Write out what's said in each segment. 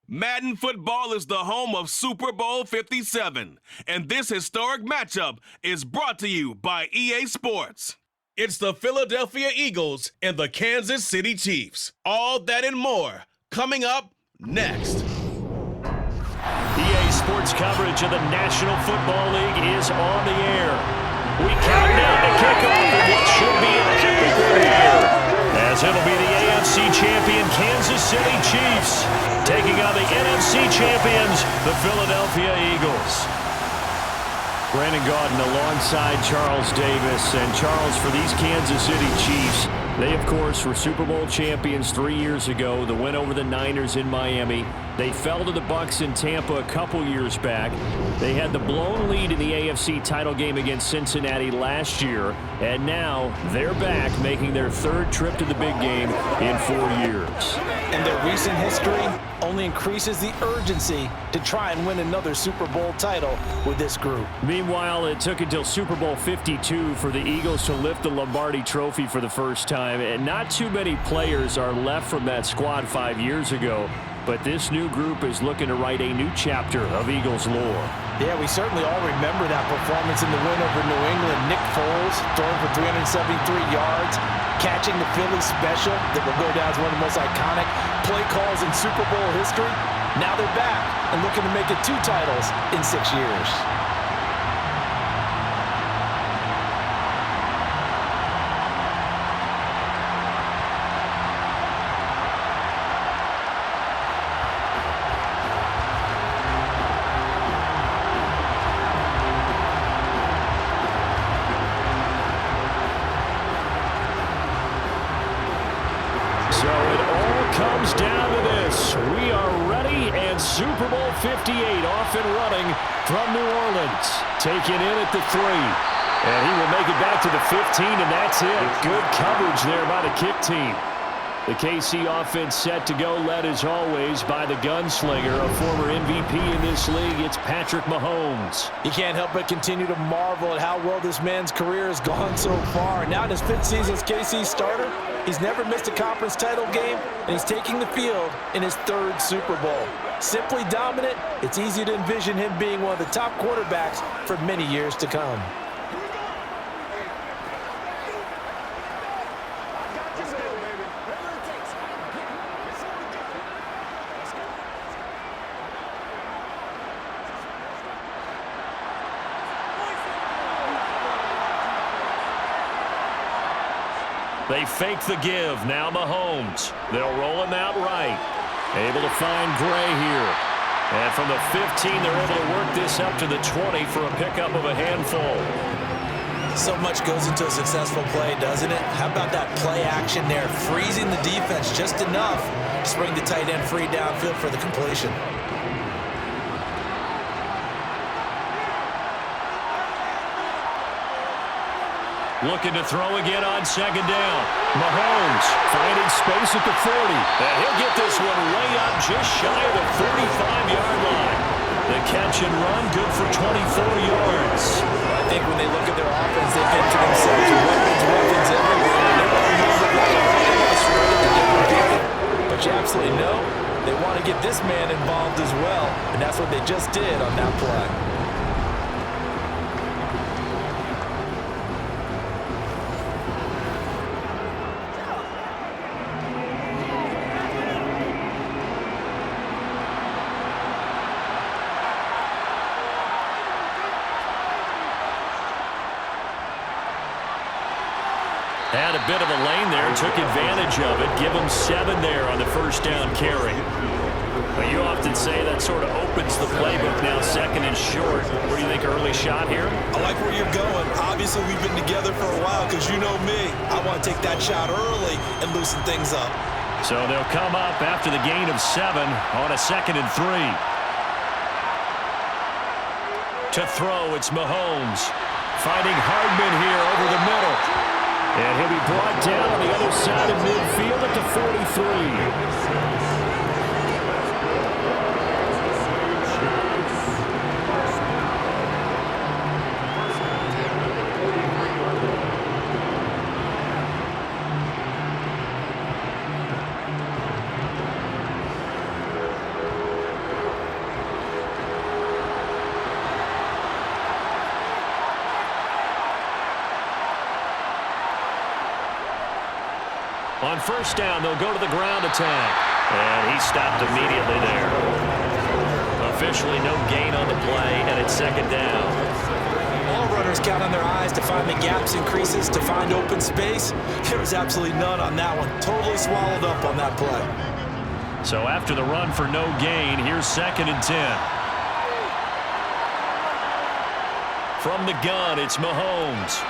Madden Football is the home of Super Bowl 57, and this historic matchup is brought to you by EA Sports. It's the Philadelphia Eagles and the Kansas City Chiefs. All that and more coming up next. EA Sports coverage of the National Football League is on the air. We count down to kickoff in what should be an epic one here, as it'll be the AFC champion Kansas City Chiefs taking on the NFC champions, the Philadelphia Eagles. Brandon Gaudin alongside Charles Davis. And Charles, for these Kansas City Chiefs, they, of course, were Super Bowl champions 3 years ago. The win over the Niners in Miami. They fell to the Bucs in Tampa a couple years back. They had the blown lead in the AFC title game against Cincinnati last year. And now they're back, making their third trip to the big game in 4 years. And their recent history only increases the urgency to try and win another Super Bowl title with this group. Meanwhile, it took until Super Bowl 52 for the Eagles to lift the Lombardi Trophy for the first time. And not too many players are left from that squad 5 years ago. But this new group is looking to write a new chapter of Eagles lore. Yeah, we certainly all remember that performance in the win over New England. Nick Foles throwing for 373 yards, catching the Philly special that will go down as one of the most iconic play calls in Super Bowl history. Now they're back and looking to make it 2 titles in 6 years. Super Bowl 58 off and running from New Orleans. Taken in at the 3. And he will make it back to the 15, and that's it. Good coverage there by the kick team. The KC offense set to go, led as always by the gunslinger, a former MVP in this league. It's Patrick Mahomes. You can't help but continue to marvel at how well this man's career has gone so far. Now in his 5th season as KC starter, he's never missed a conference title game, and he's taking the field in his 3rd Super Bowl. Simply dominant, it's easy to envision him being one of the top quarterbacks for many years to come. They fake the give. Now Mahomes. They'll roll him out right. Able to find Gray here. And from the 15, they're able to work this up to the 20 for a pickup of a handful. So much goes into a successful play, doesn't it? How about that play action there? Freezing the defense just enough to bring the tight end free downfield for the completion. Looking to throw again on 2nd down. Mahomes finding space at the 40. And he'll get this one way up just shy of the 35-yard line. The catch and run good for 24 yards. I think when they look at their offense, they think to themselves, weapons everywhere. And they want to move the ball. They want to spread it to different people. But you absolutely know they want to get this man involved as well. And that's what they just did on that play. Had a bit of a lane there, took advantage of it. Give him 7 there on the 1st down carry. But you often say that sort of opens the playbook now, 2nd and short. What do you think, early shot here? I like where you're going. Obviously, we've been together for a while because you know me. I want to take that shot early and loosen things up. So they'll come up after the gain of 7 on a 2nd and 3. To throw, it's Mahomes. Finding Hardman here over the middle. And he'll be brought down on the other side of midfield at the 43. On first down, they'll go to the ground attack. And he stopped immediately there. Officially no gain on the play, and it's second down. All runners count on their eyes to find the gaps and creases, to find open space. There was absolutely none on that one. Totally swallowed up on that play. So after the run for no gain, here's 2nd and 10. From the gun, it's Mahomes.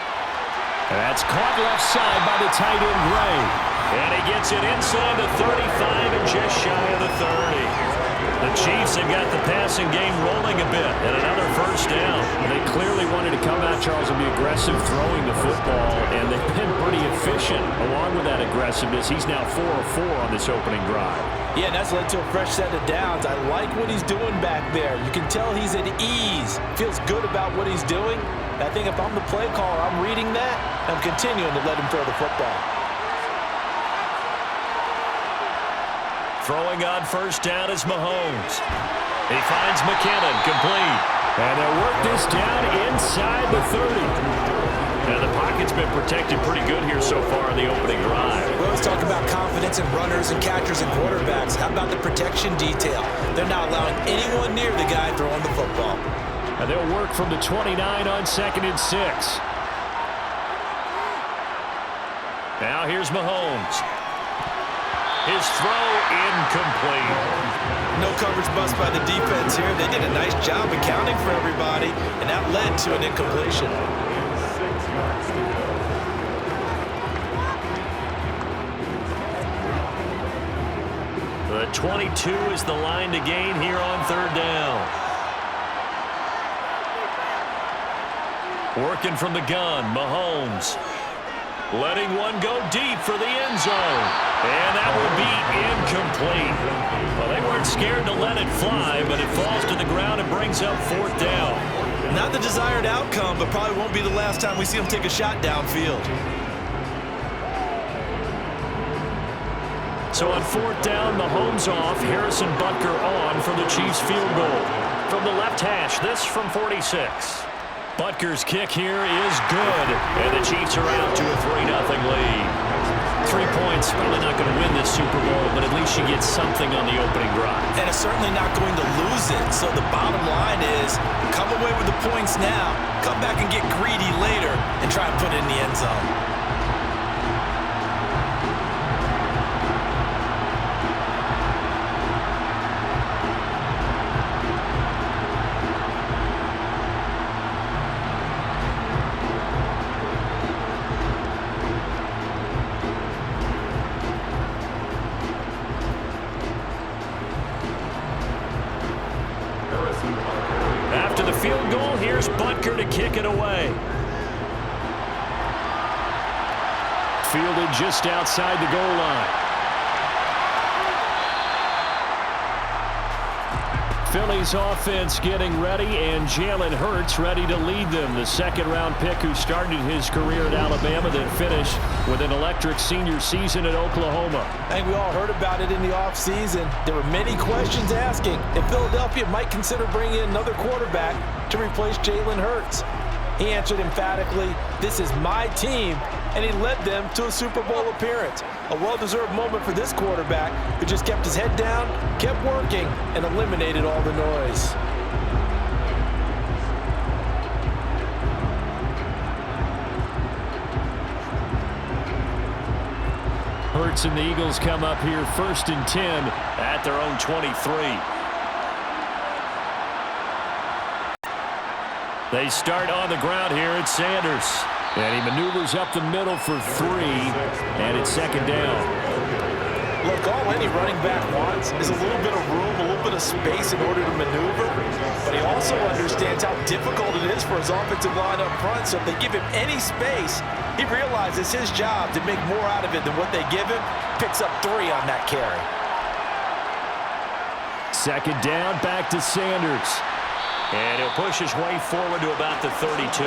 That's caught left side by the tight end, Gray. And he gets it inside the 35 and just shy of the 30. The Chiefs have got the passing game rolling a bit, and another first down. They clearly wanted to come out, Charles, and be aggressive throwing the football, and they've been pretty efficient. Along with that aggressiveness, he's now 4 of 4 on this opening drive. Yeah, and that's led to a fresh set of downs. I like what he's doing back there. You can tell he's at ease. Feels good about what he's doing. And I think if I'm the play caller, I'm reading that, and I'm continuing to let him throw the football. Throwing on first down is Mahomes. He finds McKinnon, complete. And they'll work this down inside the 30. And the pocket's been protected pretty good here so far in the opening drive. We always talk about confidence in runners and catchers and quarterbacks. How about the protection detail? They're not allowing anyone near the guy throwing the football. And they'll work from the 29 on 2nd and 6. Now here's Mahomes. His throw incomplete. No coverage bust by the defense here. They did a nice job accounting for everybody, and that led to an incompletion. The 22 is the line to gain here on 3rd down. Working from the gun, Mahomes. Letting one go deep for the end zone. And that will be incomplete. Well, they weren't scared to let it fly, but it falls to the ground and brings up 4th down. Not the desired outcome, but probably won't be the last time we see him take a shot downfield. So on 4th down, Mahomes off, Harrison Butker on for the Chiefs field goal. From the left hash, this from 46. Butker's kick here is good, and the Chiefs are out to a 3-0 lead. 3 points, probably not going to win this Super Bowl, but at least you get something on the opening drive. And it's certainly not going to lose it. So the bottom line is, come away with the points now, come back and get greedy later, and try and put it in the end zone. After the field goal, here's Butker to kick it away. Fielded just outside the goal line. Philly's offense getting ready, and Jalen Hurts ready to lead them. The 2nd-round pick who started his career at Alabama, then finished with an electric senior season at Oklahoma. I think we all heard about it in the offseason. There were many questions asking if Philadelphia might consider bringing in another quarterback to replace Jalen Hurts. He answered emphatically, "This is my team," and he led them to a Super Bowl appearance. A well-deserved moment for this quarterback who just kept his head down, kept working, and eliminated all the noise. Hurts and the Eagles come up here 1st and 10 at their own 23. They start on the ground here at Sanders. And he maneuvers up the middle for 3, and it's 2nd down. Look, all any running back wants is a little bit of room, a little bit of space in order to maneuver. But he also understands how difficult it is for his offensive line up front. So if they give him any space, he realizes his job to make more out of it than what they give him. Picks up 3 on that carry. 2nd down, back to Sanders. And he'll push his way forward to about the 32.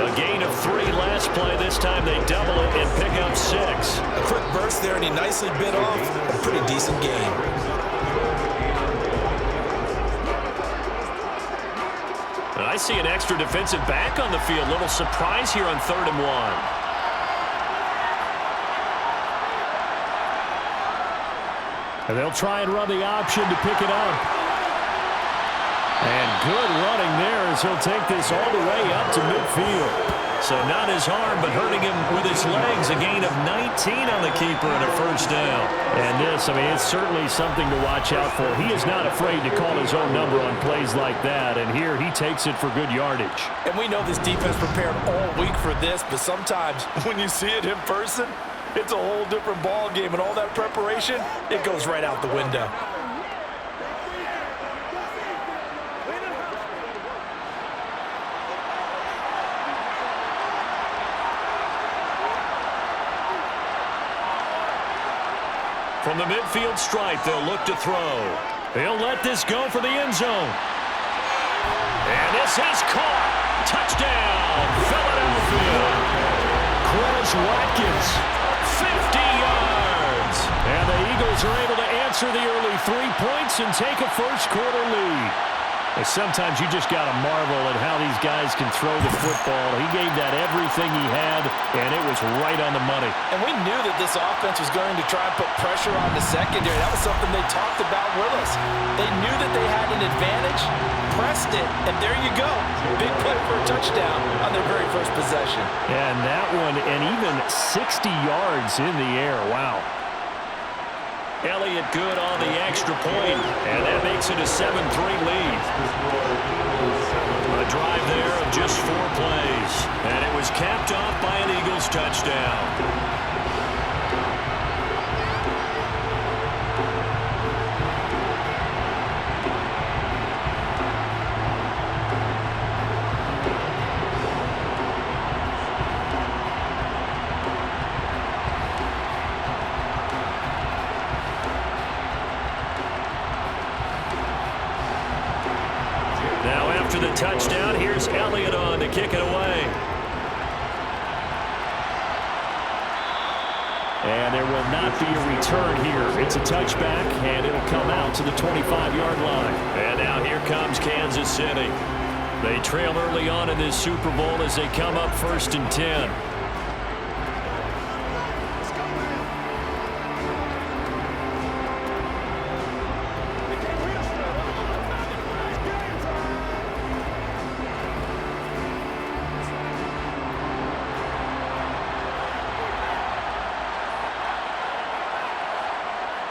A gain of 3 last play. This time they double it and pick up 6. A quick burst there, and he nicely bit off a pretty decent gain. And I see an extra defensive back on the field. Little surprise here on 3rd and 1. And they'll try and run the option to pick it up. And good running there as he'll take this all the way up to midfield. So not his arm, but hurting him with his legs. A gain of 19 on the keeper and a first down. And this, I mean, it's certainly something to watch out for. He is not afraid to call his own number on plays like that. And here he takes it for good yardage. And we know this defense prepared all week for this, but sometimes when you see it in person, it's a whole different ball game. And all that preparation, it goes right out the window. From the midfield stripe, they'll look to throw. They'll let this go for the end zone. And this is caught. Touchdown, Philadelphia. Quez Watkins, 50 yards. And the Eagles are able to answer the early 3 points and take a first-quarter lead. And sometimes you just got to marvel at how these guys can throw the football. He gave that everything he had, and it was right on the money. And we knew that this offense was going to try and put pressure on the secondary. That was something they talked about with us. They knew that they had an advantage, pressed it, and there you go. Big play for a touchdown on their very first possession. And that one, and even 60 yards in the air. Wow. Elliott good on the extra point, and that makes it a 7-3 lead. A drive there of just 4 plays, and it was capped off by an Eagles touchdown. After the touchdown, here's Elliott on to kick it away. And there will not be a return here. It's a touchback, and it'll come out to the 25-yard line. And now here comes Kansas City. They trail early on in this Super Bowl as they come up 1st and 10.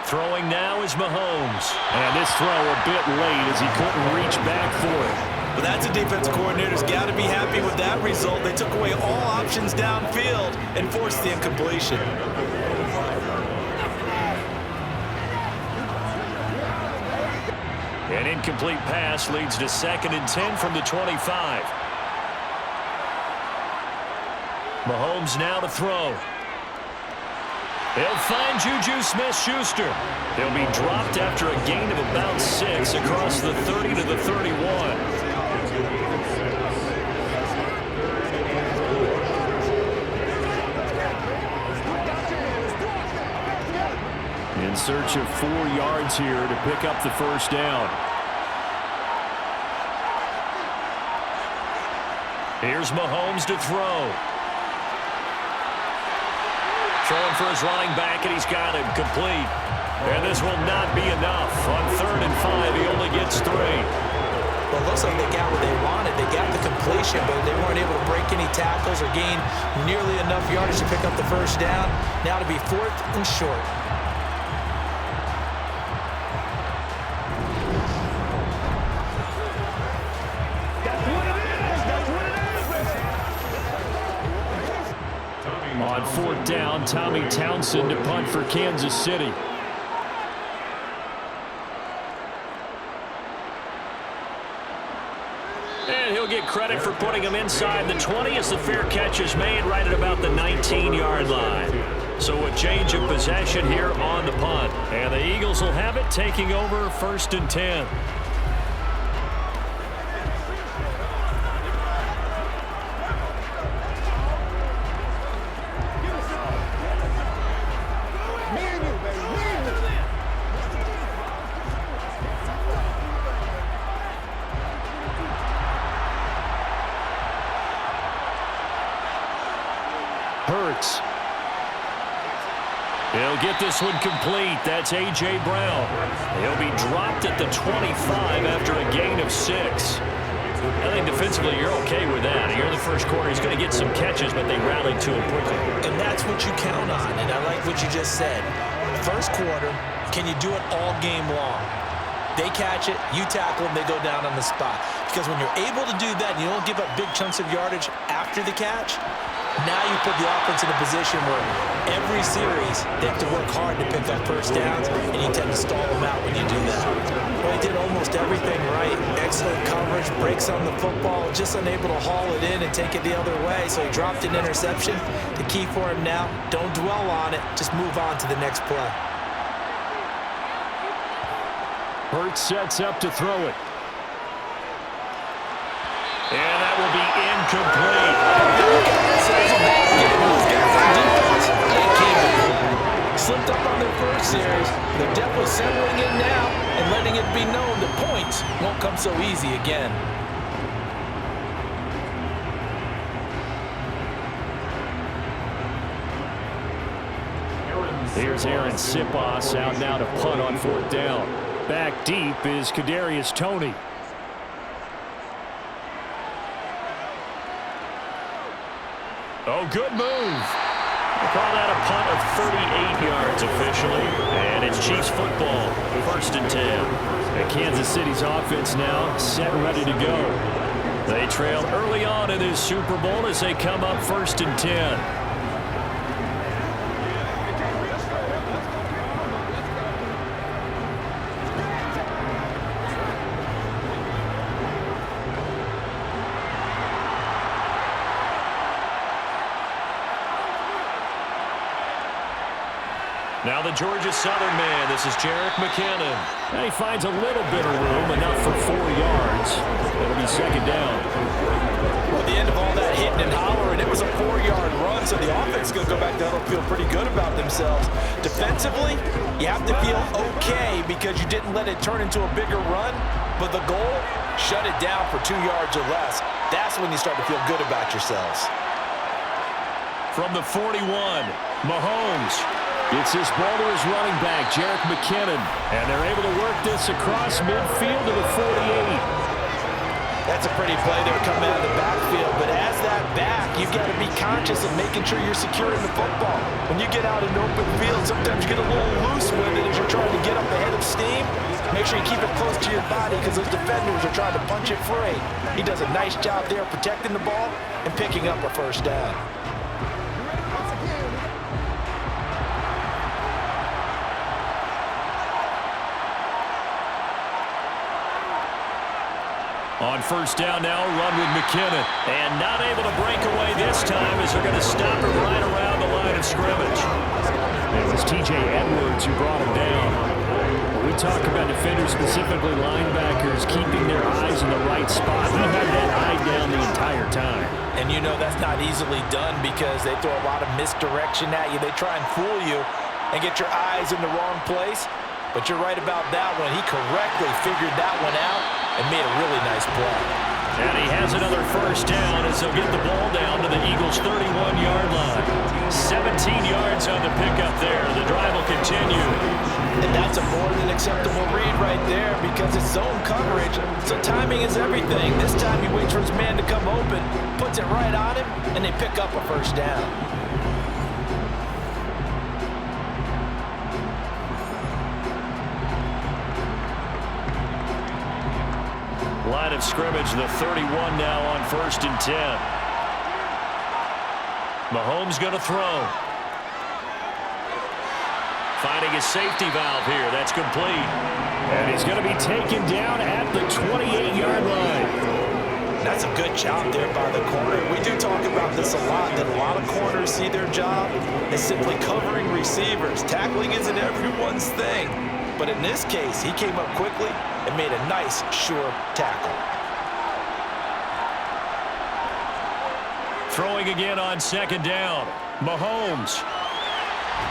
Throwing now is Mahomes. And this throw a bit late as he couldn't reach back for it. But that's a defense coordinator's got to be happy with that result. They took away all options downfield and forced the incompletion. An incomplete pass leads to 2nd and 10 from the 25. Mahomes now to throw. They'll find Juju Smith-Schuster. They'll be dropped after a gain of about 6 across the 30 to the 31. In search of 4 yards here to pick up the first down. Here's Mahomes to throw. Throwing for his running back, and he's got him complete. And this will not be enough. On 3rd and 5, he only gets 3. Well, it looks like they got what they wanted. They got the completion, but they weren't able to break any tackles or gain nearly enough yardage to pick up the first down. Now to be 4th and short. On 4th down, Tommy Townsend to punt for Kansas City. And he'll get credit for putting him inside the 20 as the fair catch is made right at about the 19-yard line. So a change of possession here on the punt. And the Eagles will have it, taking over 1st and 10. He'll get this one complete. That's A.J. Brown. He'll be dropped at the 25 after a gain of 6. I think defensively you're okay with that. Here in the first quarter, he's going to get some catches, but they rallied to him quickly. And that's what you count on, and I like what you just said. First quarter, can you do it all game long? They catch it, you tackle them, they go down on the spot. Because when you're able to do that and you don't give up big chunks of yardage after the catch, now you put the offense in a position where every series they have to work hard to pick up first downs, and you tend to stall them out when you do that. Well, he did almost everything right. Excellent coverage, breaks on the football, just unable to haul it in and take it the other way, so he dropped an interception. The key for him now, don't dwell on it, just move on to the next play. Hurts sets up to throw it. And that will be incomplete. Slipped up on their first series. They're definitely settling in now and letting it be known the points won't come so easy again. Here's Aaron Siposs out now to punt on 4th down. Back deep is Kadarius Toney. Oh, good move. We'll call that a punt of 38 yards officially. And it's Chiefs football, 1st and 10. And Kansas City's offense now set and ready to go. They trail early on in this Super Bowl as they come up 1st and 10. Now the Georgia Southern man, this is Jerick McKinnon. And he finds a little bit of room, enough for 4 yards. It'll be 2nd down. Well, at the end of all that hitting and hollering, it was a 4-yard run, so the offense is going to go back down and feel pretty good about themselves. Defensively, you have to feel okay because you didn't let it turn into a bigger run, but the goal, shut it down for 2 yards or less. That's when you start to feel good about yourselves. From the 41, Mahomes. It's his ball to his running back, Jerick McKinnon. And they're able to work this across midfield to the 48. That's a pretty play there coming out of the backfield. But as that back, you've got to be conscious of making sure you're securing the football. When you get out in open field, sometimes you get a little loose with it as you're trying to get up ahead of steam. Make sure you keep it close to your body because those defenders are trying to punch it free. He does a nice job there protecting the ball and picking up a 1st down. On 1st down now, run with McKinnon. And not able to break away this time as they're going to stop him right around the line of scrimmage. It was T.J. Edwards who brought him down. When we talk about defenders, specifically linebackers, keeping their eyes in the right spot. He had that eye down the entire time. And you know that's not easily done because they throw a lot of misdirection at you. They try and fool you and get your eyes in the wrong place. But you're right about that one. He correctly figured that one out and made a really nice play. And he has another 1st down as they'll get the ball down to the Eagles' 31-yard line. 17 yards on the pickup there. The drive will continue. And that's a more than acceptable read right there because it's zone coverage, so timing is everything. This time he waits for his man to come open, puts it right on him, and they pick up a 1st down. Line of scrimmage, the 31 now on 1st and 10. Mahomes going to throw. Finding his safety valve here. That's complete. And he's going to be taken down at the 28-yard line. That's a good job there by the corner. We do talk about this a lot, that a lot of corners see their job as simply covering receivers. Tackling isn't everyone's thing. But in this case, he came up quickly and made a nice, sure tackle. Throwing again on 2nd down. Mahomes.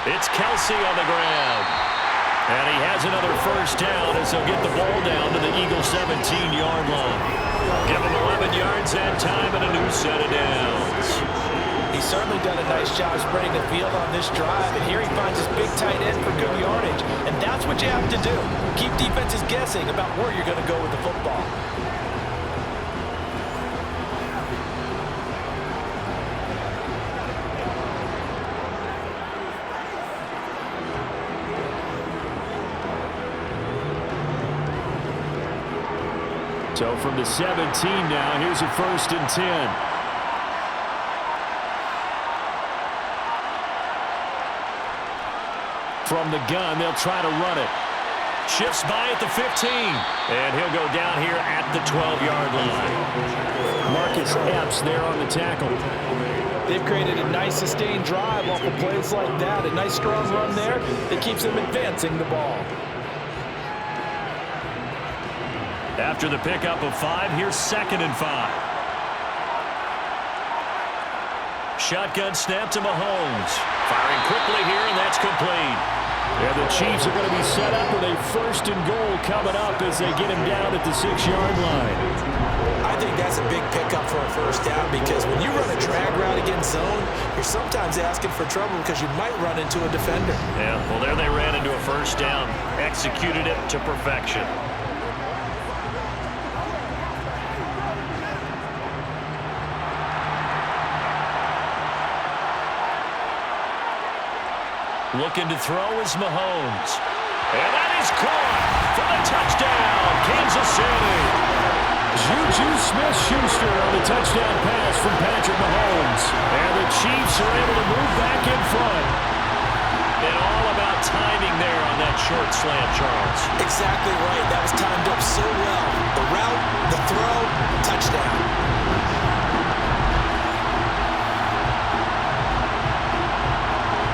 It's Kelsey on the ground. And he has another 1st down as they'll get the ball down to the Eagles' 17-yard line. Give him 11 yards that time and a new set of downs. He's certainly done a nice job spreading the field on this drive, and here he finds his big tight end for good yardage. And that's what you have to do. Keep defenses guessing about where you're going to go with the football. So from the 17 now, here's a 1st and 10. From the gun, they'll try to run it. Shifts by at the 15. And he'll go down here at the 12-yard line. Marcus Epps there on the tackle. They've created a nice sustained drive off of plays like that. A nice strong run there that keeps them advancing the ball. After the pickup of 5, here's 2nd and 5. Shotgun snap to Mahomes. Firing quickly here, and that's complete. And the Chiefs are going to be set up with a 1st and goal coming up as they get him down at the 6-yard line. I think that's a big pickup for a 1st down because when you run a drag route against zone, you're sometimes asking for trouble because you might run into a defender. Yeah, well, there they ran into a 1st down. Executed it to perfection. Looking to throw is Mahomes. And that is caught for the touchdown, Kansas City. Juju Smith-Schuster on the touchdown pass from Patrick Mahomes. And the Chiefs are able to move back in front. And all about timing there on that short slant, Charles. Exactly right. That was timed up so well. The route, the throw, touchdown.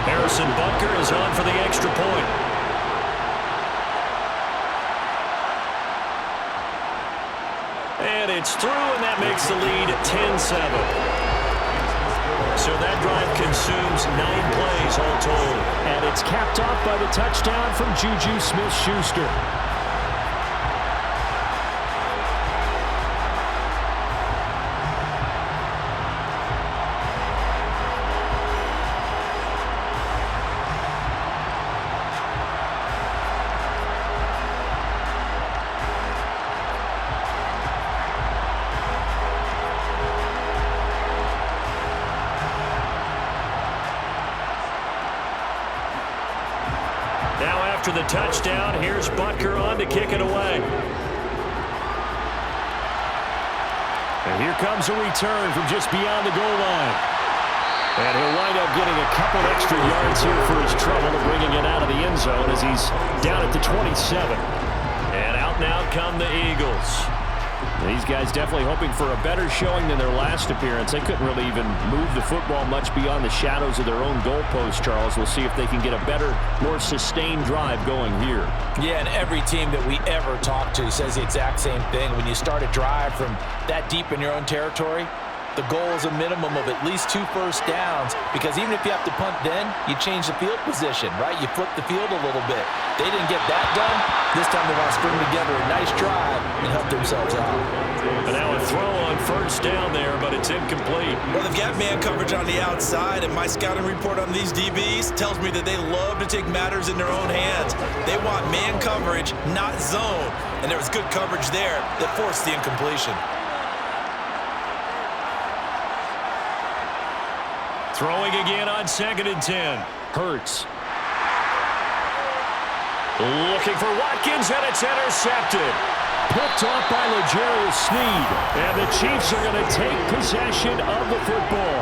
Harrison Butker is on for the extra point. And it's through, and that makes the lead 10-7. So that drive consumes 9 plays all told. And it's capped off by the touchdown from Juju Smith-Schuster. After the touchdown, here's Butker on to kick it away. And here comes a return from just beyond the goal line. And he'll wind up getting a couple extra yards here for his trouble and bringing it out of the end zone as he's down at the 27. And out now come the Eagles. These guys definitely hoping for a better showing than their last appearance. They couldn't really even move the football much beyond the shadows of their own goalpost, Charles. We'll see if they can get a better, more sustained drive going here. Yeah, and every team that we ever talk to says the exact same thing. When you start a drive from that deep in your own territory, the goal is a minimum of at least 2 first downs, because even if you have to punt then, you change the field position, right? You flip the field a little bit. They didn't get that done. This time they want to string together a nice drive and help themselves out. And now a throw on 1st down there, but it's incomplete. Well, they've got man coverage on the outside, and my scouting report on these DBs tells me that they love to take matters in their own hands. They want man coverage, not zone. And there was good coverage there that forced the incompletion. Throwing again on 2nd and 10. Hurts. Looking for Watkins, and it's intercepted. Picked off by L'Jarius Sneed. And the Chiefs are going to take possession of the football.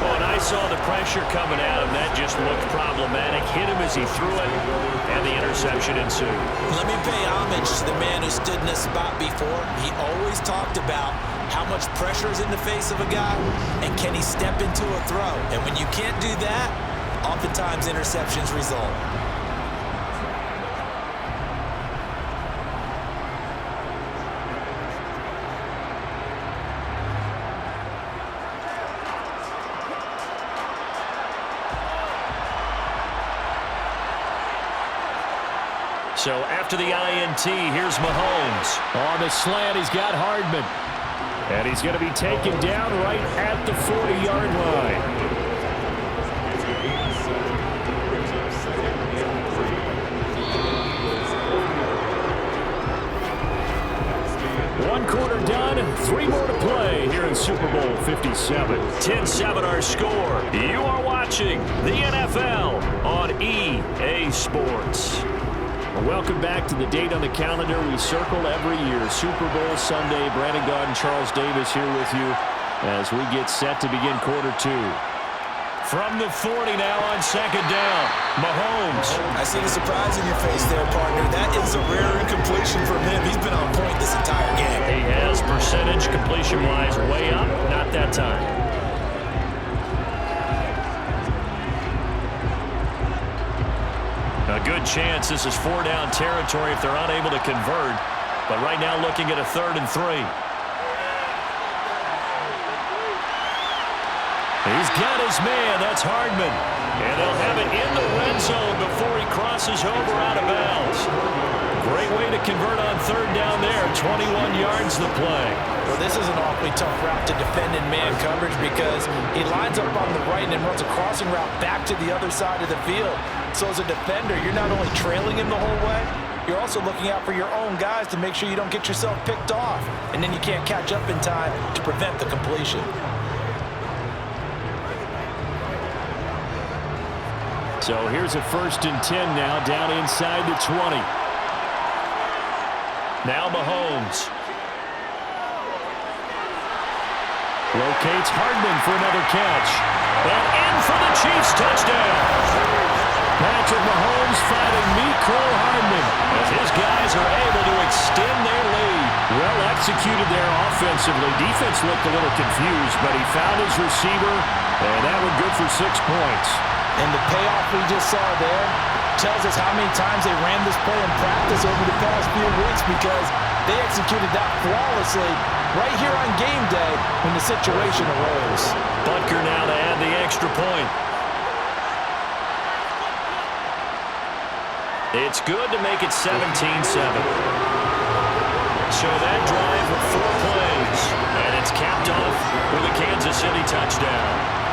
Well, and I saw the pressure coming at him. That just looked problematic. Hit him as he threw it, and the interception ensued. Let me pay homage to the man who stood in this spot before. He always talked about how much pressure is in the face of a guy, and can he step into a throw? And when you can't do that, oftentimes interceptions result. So after the INT, here's Mahomes. On the slant, he's got Hardman. And he's going to be taken down right at the 40-yard line. One quarter done, 3 more to play here in Super Bowl 57. 10-7 our score. You are watching the NFL on EA Sports. Welcome back to the date on the calendar we circle every year. Super Bowl Sunday. Brandon Gaudin, Charles Davis here with you as we get set to begin quarter 2. From the 40 now on second down. Mahomes. I see the surprise in your face there, partner. That is a rare incompletion from him. He's been on point this entire game. He has percentage completion-wise way up. Not that time. A good chance this is 4-down territory if they're unable to convert. But right now looking at a 3rd and 3. He's got his man. That's Hardman. And they'll have it in the red zone before he crosses over out of bounds. Great way to convert on 3rd down there. 21 yards the play. Well, this is an awfully tough route to defend in man coverage because he lines up on the right and then runs a crossing route back to the other side of the field. So as a defender, you're not only trailing him the whole way, you're also looking out for your own guys to make sure you don't get yourself picked off. And then you can't catch up in time to prevent the completion. So here's a 1st and 10 now, down inside the 20. Now Mahomes. Locates Hardman for another catch. And in for the Chiefs touchdown. Patrick Mahomes finding Mecole Hardman as his guys are able to extend their lead. Well executed there offensively. Defense looked a little confused, but he found his receiver, and that one good for 6 points. And the payoff we just saw there tells us how many times they ran this play in practice over the past few weeks because they executed that flawlessly right here on game day when the situation arose. Butker now to add the extra point. It's good to make it 17-7. So that drive with 4 plays, and it's capped off with a Kansas City touchdown.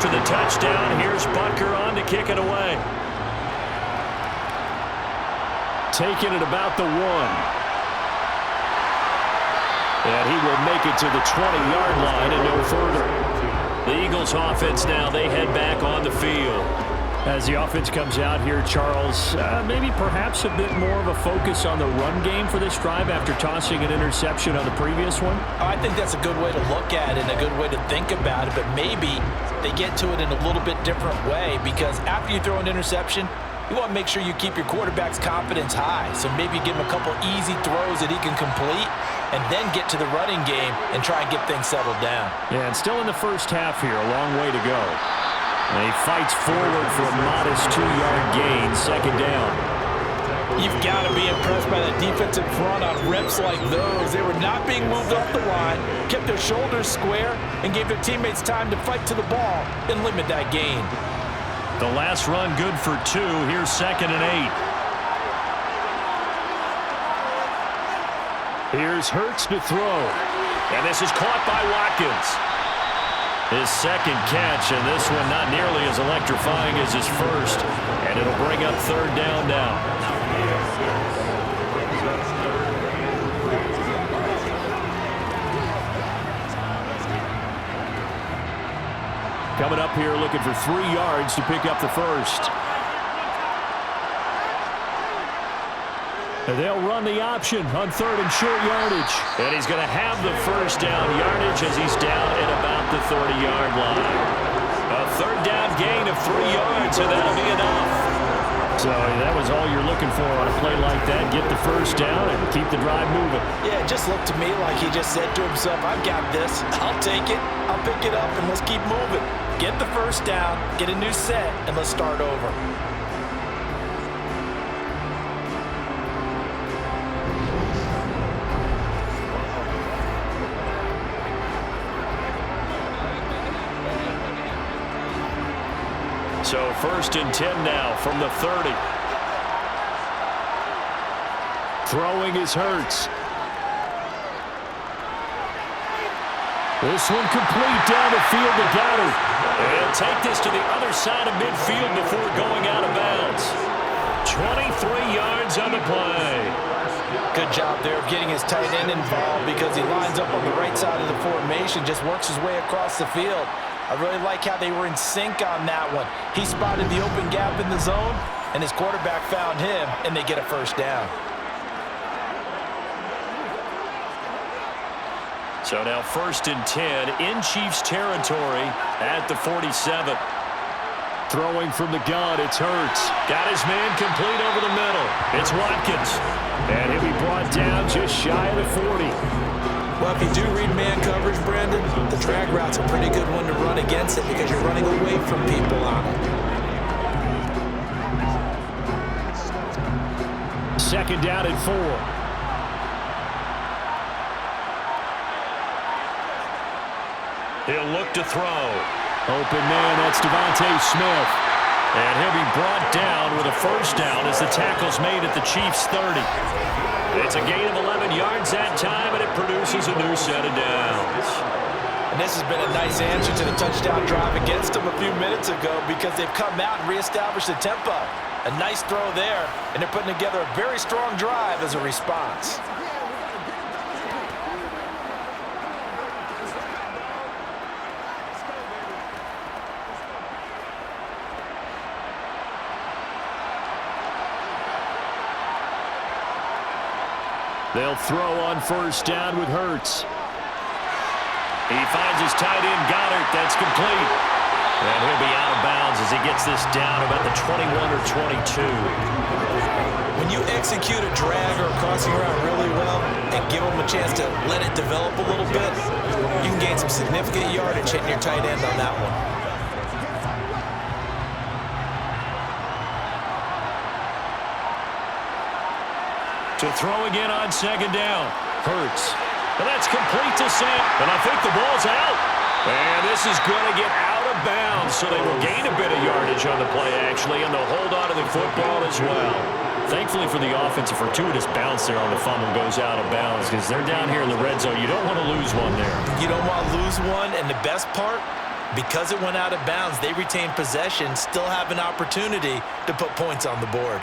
The touchdown, here's Butker on to kick it away. Taking it about the 1. And he will make it to the 20-yard line and no further. The Eagles offense now, they head back on the field. As the offense comes out here, Charles, maybe perhaps a bit more of a focus on the run game for this drive after tossing an interception on the previous one? I think that's a good way to look at it and a good way to think about it, but maybe they get to it in a little bit different way because after you throw an interception, you want to make sure you keep your quarterback's confidence high. So maybe give him a couple easy throws that he can complete and then get to the running game and try and get things settled down. Yeah, and still in the first half here, a long way to go. And he fights forward for a modest 2-yard gain, 2nd down. You've got to be impressed by that defensive front on reps like those. They were not being moved off the line, kept their shoulders square, and gave their teammates time to fight to the ball and limit that gain. The last run good for 2. Here's 2nd and 8. Here's Hurts to throw. And this is caught by Watkins. His 2nd catch, and this one not nearly as electrifying as his first. And it'll bring up 3rd down now. Coming up here looking for 3 yards to pick up the first. And they'll run the option on 3rd and short yardage. And he's going to have the first down yardage as he's down at about the 30-yard line. A 3rd down gain of 3 yards, and that'll be enough. So that was all you're looking for on a play like that. Get the first down and keep the drive moving. Yeah, it just looked to me like he just said to himself, I've got this. I'll take it. I'll pick it up, and let's keep moving. Get the first down, get a new set, and let's start over. So 1st and 10 now from the 30. Throwing is Hurts. This one complete down the field to Goddard. And take this to the other side of midfield before going out of bounds. 23 yards on the play. Good job there of getting his tight end involved because he lines up on the right side of the formation, just works his way across the field. I really like how they were in sync on that one. He spotted the open gap in the zone, and his quarterback found him, and they get a first down. So now 1st and 10 in Chiefs territory at the 47. Throwing from the gun, it's Hurts. Got his man complete over the middle. It's Watkins. And he'll be brought down just shy of the 40. Well, if you do read man coverage, Brandon, the drag route's a pretty good one to run against it because you're running away from people on it. 2nd down and 4. He'll look to throw. Open man, that's Devontae Smith. And he'll be brought down with a first down as the tackle's made at the Chiefs' 30. It's a gain of 11 yards that time, and it produces a new set of downs. And this has been a nice answer to the touchdown drive against them a few minutes ago because they've come out and reestablished the tempo. A nice throw there, and they're putting together a very strong drive as a response. They'll throw on first down with Hurts. He finds his tight end, Goddard. That's complete. And he'll be out of bounds as he gets this down about the 21 or 22. When you execute a drag or a crossing route really well and give them a chance to let it develop a little bit, you can gain some significant yardage hitting your tight end on that one. To throw again on 2nd down. Hurts. And that's complete to Sam. And I think the ball's out. And this is going to get out of bounds, so they will gain a bit of yardage on the play, actually, and they'll hold on to the football as well. Thankfully for the offense, a fortuitous bounce there on the fumble goes out of bounds because they're down here in the red zone. You don't want to lose one there. You don't want to lose one, and the best part, because it went out of bounds, they retain possession, still have an opportunity to put points on the board.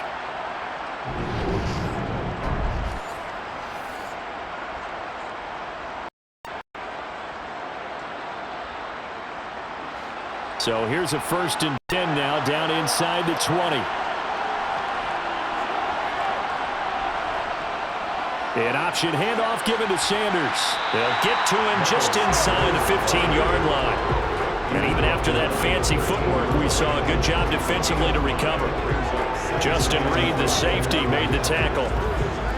So here's a 1st and 10 now down inside the 20. An option handoff given to Sanders. They'll get to him just inside the 15-yard line. And even after that fancy footwork, we saw a good job defensively to recover. Justin Reed, the safety, made the tackle.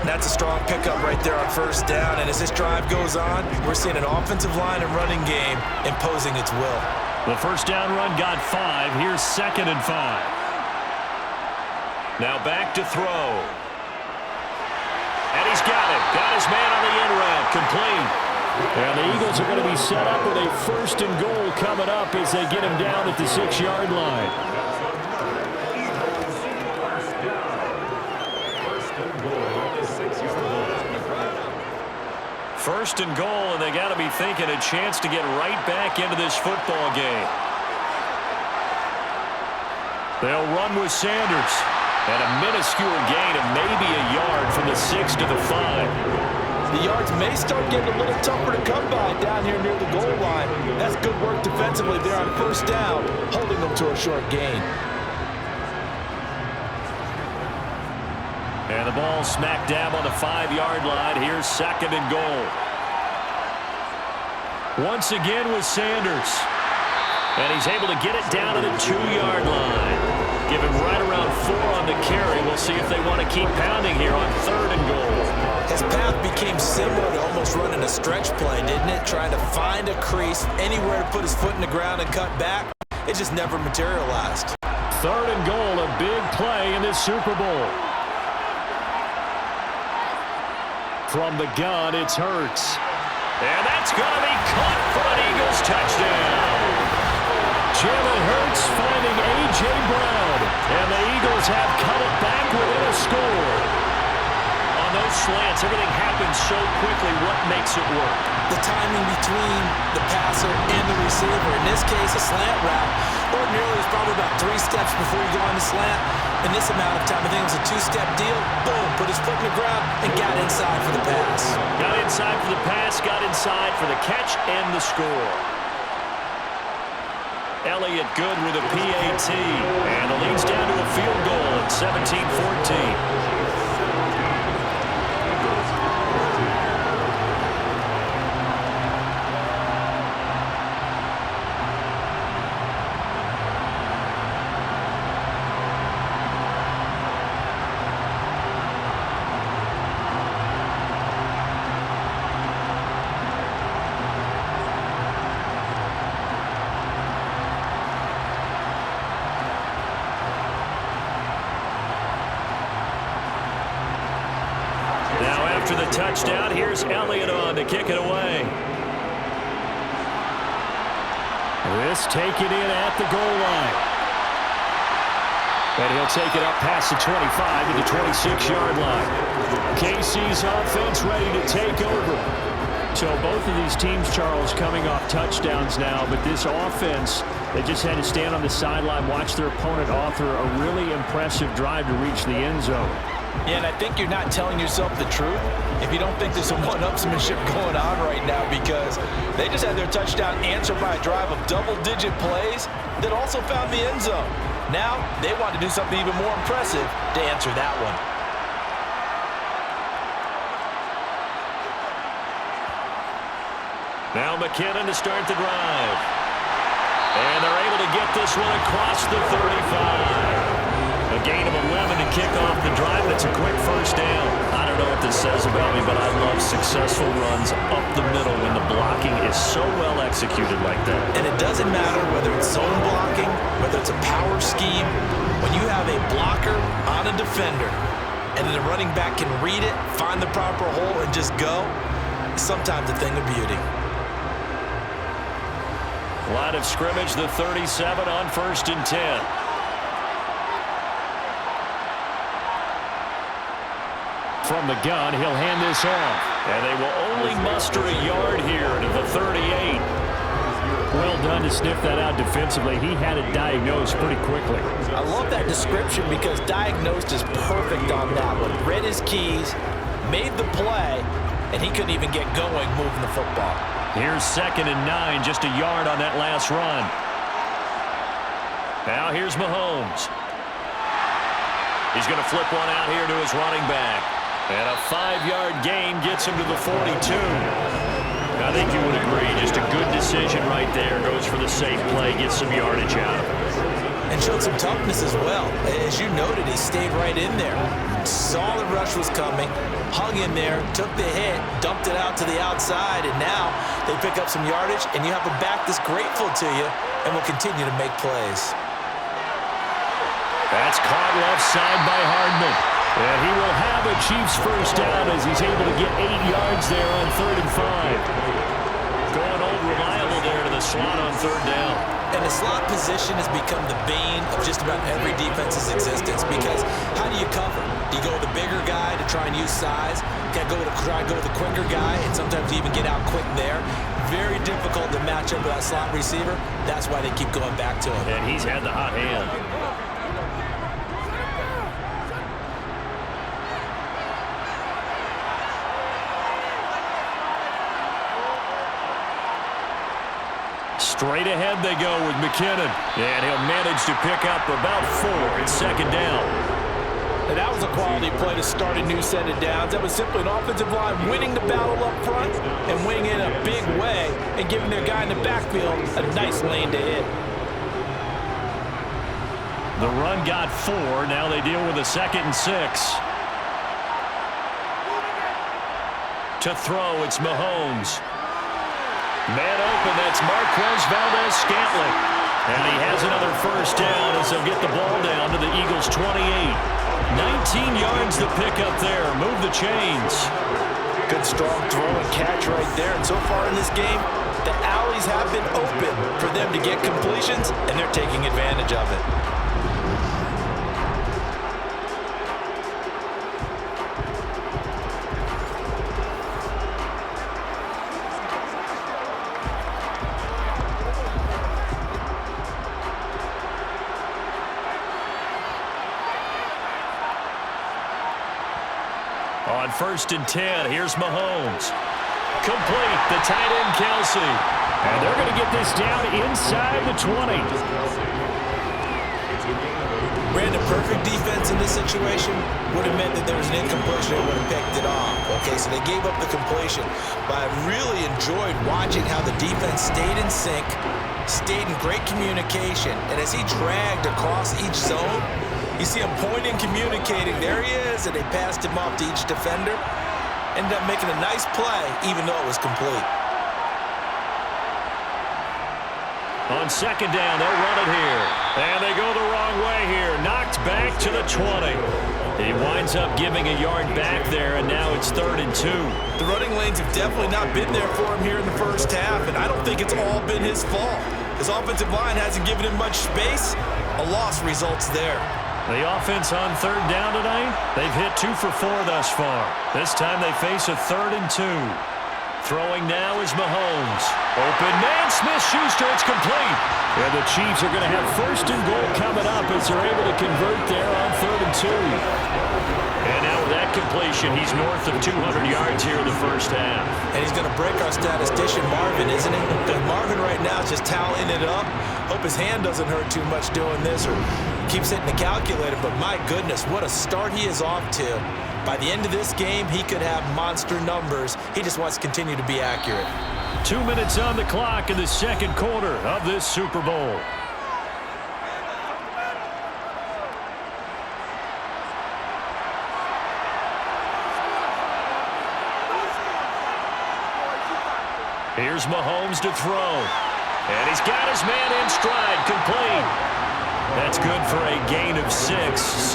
That's a strong pickup right there on first down. And as this drive goes on, we're seeing an offensive line and running game imposing its will. The first down run got 5. Here's 2nd and 5. Now back to throw. And he's got it. Got his man on the end route. Complete. And the Eagles are going to be set up with a 1st and goal coming up as they get him down at the 6-yard line. First and goal, and they got to be thinking a chance to get right back into this football game. They'll run with Sanders. And a minuscule gain of maybe a yard from the 6 to the 5. The yards may start getting a little tougher to come by down here near the goal line. That's good work defensively there on first down, holding them to a short gain. And the ball smack dab on the 5-yard line. Here's 2nd and goal. Once again with Sanders. And he's able to get it down to the 2-yard line. Give him right around 4 on to carry. We'll see if they want to keep pounding here on 3rd and goal. His path became similar to almost running a stretch play, didn't it? Trying to find a crease, anywhere to put his foot in the ground and cut back. It just never materialized. 3rd and goal, a big play in this Super Bowl. From the gun, it's Hurts. And that's going to be caught for an Eagles touchdown. Jalen Hurts finding A.J. Brown. And the Eagles have cut it back within a score. On those slants, everything happens so quickly. What makes it work? The timing between the passer and the receiver. In this case, a slant route. Ordinarily, it's probably about 3 steps before you go on the slant. In this amount of time, I think it was a 2-step deal. Boom, put his foot in the ground and got inside for the pass. Got inside for the pass, got inside for the catch and the score. Elliott good with a PAT. And the lead's down to a field goal at 17-14. After the touchdown, here's Elliott on to kick it away. This taken in at the goal line. And he'll take it up past the 25 to the 26-yard line. KC's offense ready to take over. So both of these teams, Charles, coming off touchdowns now, but this offense, they just had to stand on the sideline, watch their opponent author a really impressive drive to reach the end zone. Yeah, and I think you're not telling yourself the truth if you don't think there's some one-upsmanship going on right now, because they just had their touchdown answered by a drive of double-digit plays that also found the end zone. Now they want to do something even more impressive to answer that one. Now McKinnon to start the drive. And they're able to get this one across the 35. A gain of 11 to kick off the drive, and it's a quick first down. I don't know what this says about me, but I love successful runs up the middle when the blocking is so well executed like that. And it doesn't matter whether it's zone blocking, whether it's a power scheme. When you have a blocker on a defender, and then the running back can read it, find the proper hole, and just go, it's sometimes a thing of beauty. Line of scrimmage, the 37 on 1st and 10. From the gun, he'll hand this off. And they will only muster a yard here to the 38. Well done to sniff that out defensively. He had it diagnosed pretty quickly. I love that description because diagnosed is perfect on that one. Read his keys, made the play, and he couldn't even get going moving the football. Here's 2nd and 9, just a yard on that last run. Now here's Mahomes. He's going to flip one out here to his running back. And a 5-yard gain gets him to the 42. I think you would agree, just a good decision right there. Goes for the safe play, gets some yardage out of it. And showed some toughness as well. As you noted, he stayed right in there. Saw the rush was coming, hung in there, took the hit, dumped it out to the outside, and now they pick up some yardage, and you have a back that's grateful to you and will continue to make plays. That's caught left side by Hardman. And he will have a Chiefs first down as he's able to get 8 yards there on 3rd and 5. Going old reliable there to the slot on 3rd down. And the slot position has become the bane of just about every defense's existence, because how do you cover? Do you go with the bigger guy to try and use size? Try to go with the quicker guy, and sometimes you even get out quick there. Very difficult to match up with that slot receiver. That's why they keep going back to him. And he's had the hot hand. Straight ahead they go with McKinnon. And he'll manage to pick up about 4. It's 2nd down. And that was a quality play to start a new set of downs. That was simply an offensive line winning the battle up front and winning it in a big way and giving their guy in the backfield a nice lane to hit. The run got 4. Now they deal with a 2nd and 6. To throw, it's Mahomes. Man open, that's Marquez Valdes-Scantling. And he has another first down as they'll get the ball down to the Eagles' 28. 19 yards to pick up there. Move the chains. Good strong throw and catch right there. And so far in this game, the alleys have been open for them to get completions, and they're taking advantage of it. On 1st and 10, here's Mahomes. Complete, the tight end Kelsey. And they're going to get this down inside the 20. Brandon, perfect defense in this situation would have meant that there was an incompletion and would have picked it off. Okay, so they gave up the completion. But I really enjoyed watching how the defense stayed in sync, stayed in great communication, and as he dragged across each zone, you see him pointing, communicating. There he is, and they passed him off to each defender. Ended up making a nice play, even though it was complete. On 2nd down, they'll run it here. And they go the wrong way here. Knocked back to the 20. He winds up giving a yard back there, and now it's 3rd and 2. The running lanes have definitely not been there for him here in the first half, and I don't think it's all been his fault. His offensive line hasn't given him much space. A loss results there. The offense on 3rd down tonight, they've hit 2 for 4 thus far. This time they face a 3rd and 2. Throwing now is Mahomes. Open man, Smith-Schuster, it's complete. And the Chiefs are going to have 1st and goal coming up as they're able to convert there on 3rd and 2. And now with that completion, he's north of 200 yards here in the first half. And he's going to break our statistician, Marvin, isn't he? Because Marvin right now is just tallying it up. Hope his hand doesn't hurt too much doing this or keeps hitting the calculator. But my goodness, what a start he is off to. By the end of this game, he could have monster numbers. He just wants to continue to be accurate. 2 minutes on the clock in the 2nd quarter of this Super Bowl. Here's Mahomes to throw. And he's got his man in stride, complete. That's good for a gain of 6,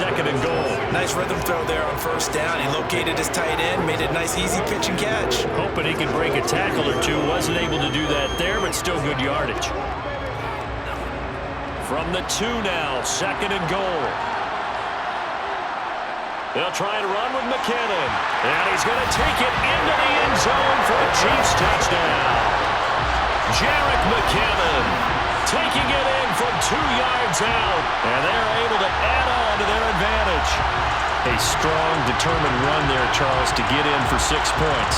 2nd and goal. Nice rhythm throw there on 1st down. He located his tight end, made it a nice, easy pitch and catch. Hoping he could break a tackle or two. Wasn't able to do that there, but still good yardage. From the 2 now, 2nd and goal. They'll try and run with McKinnon. And he's going to take it into the end zone for a Chiefs touchdown. Jerick McKinnon taking it in from 2 yards out. And they're able to add on to their advantage. A strong, determined run there, Charles, to get in for 6 points.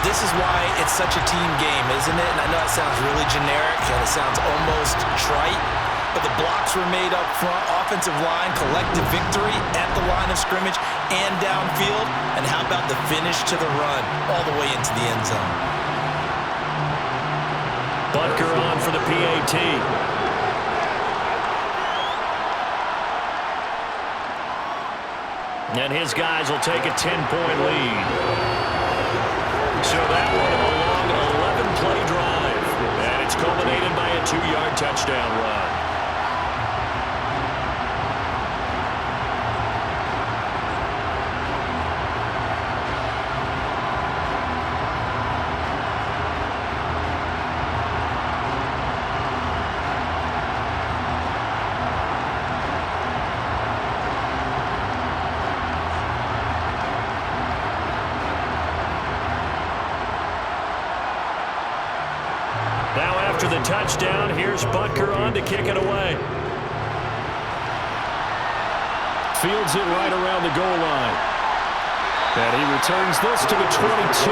This is why it's such a team game, isn't it? And I know it sounds really generic and it sounds almost trite, but the blocks were made up front, offensive line, collective victory at the line of scrimmage and downfield. And how about the finish to the run all the way into the end zone? Butker on for the PAT. And his guys will take a 10-point lead. So that one a long 11-play drive. And it's culminated by a 2-yard touchdown run. Now after the touchdown, here's Butker on to kick it away. Fields it right around the goal line. And he returns this to the 22.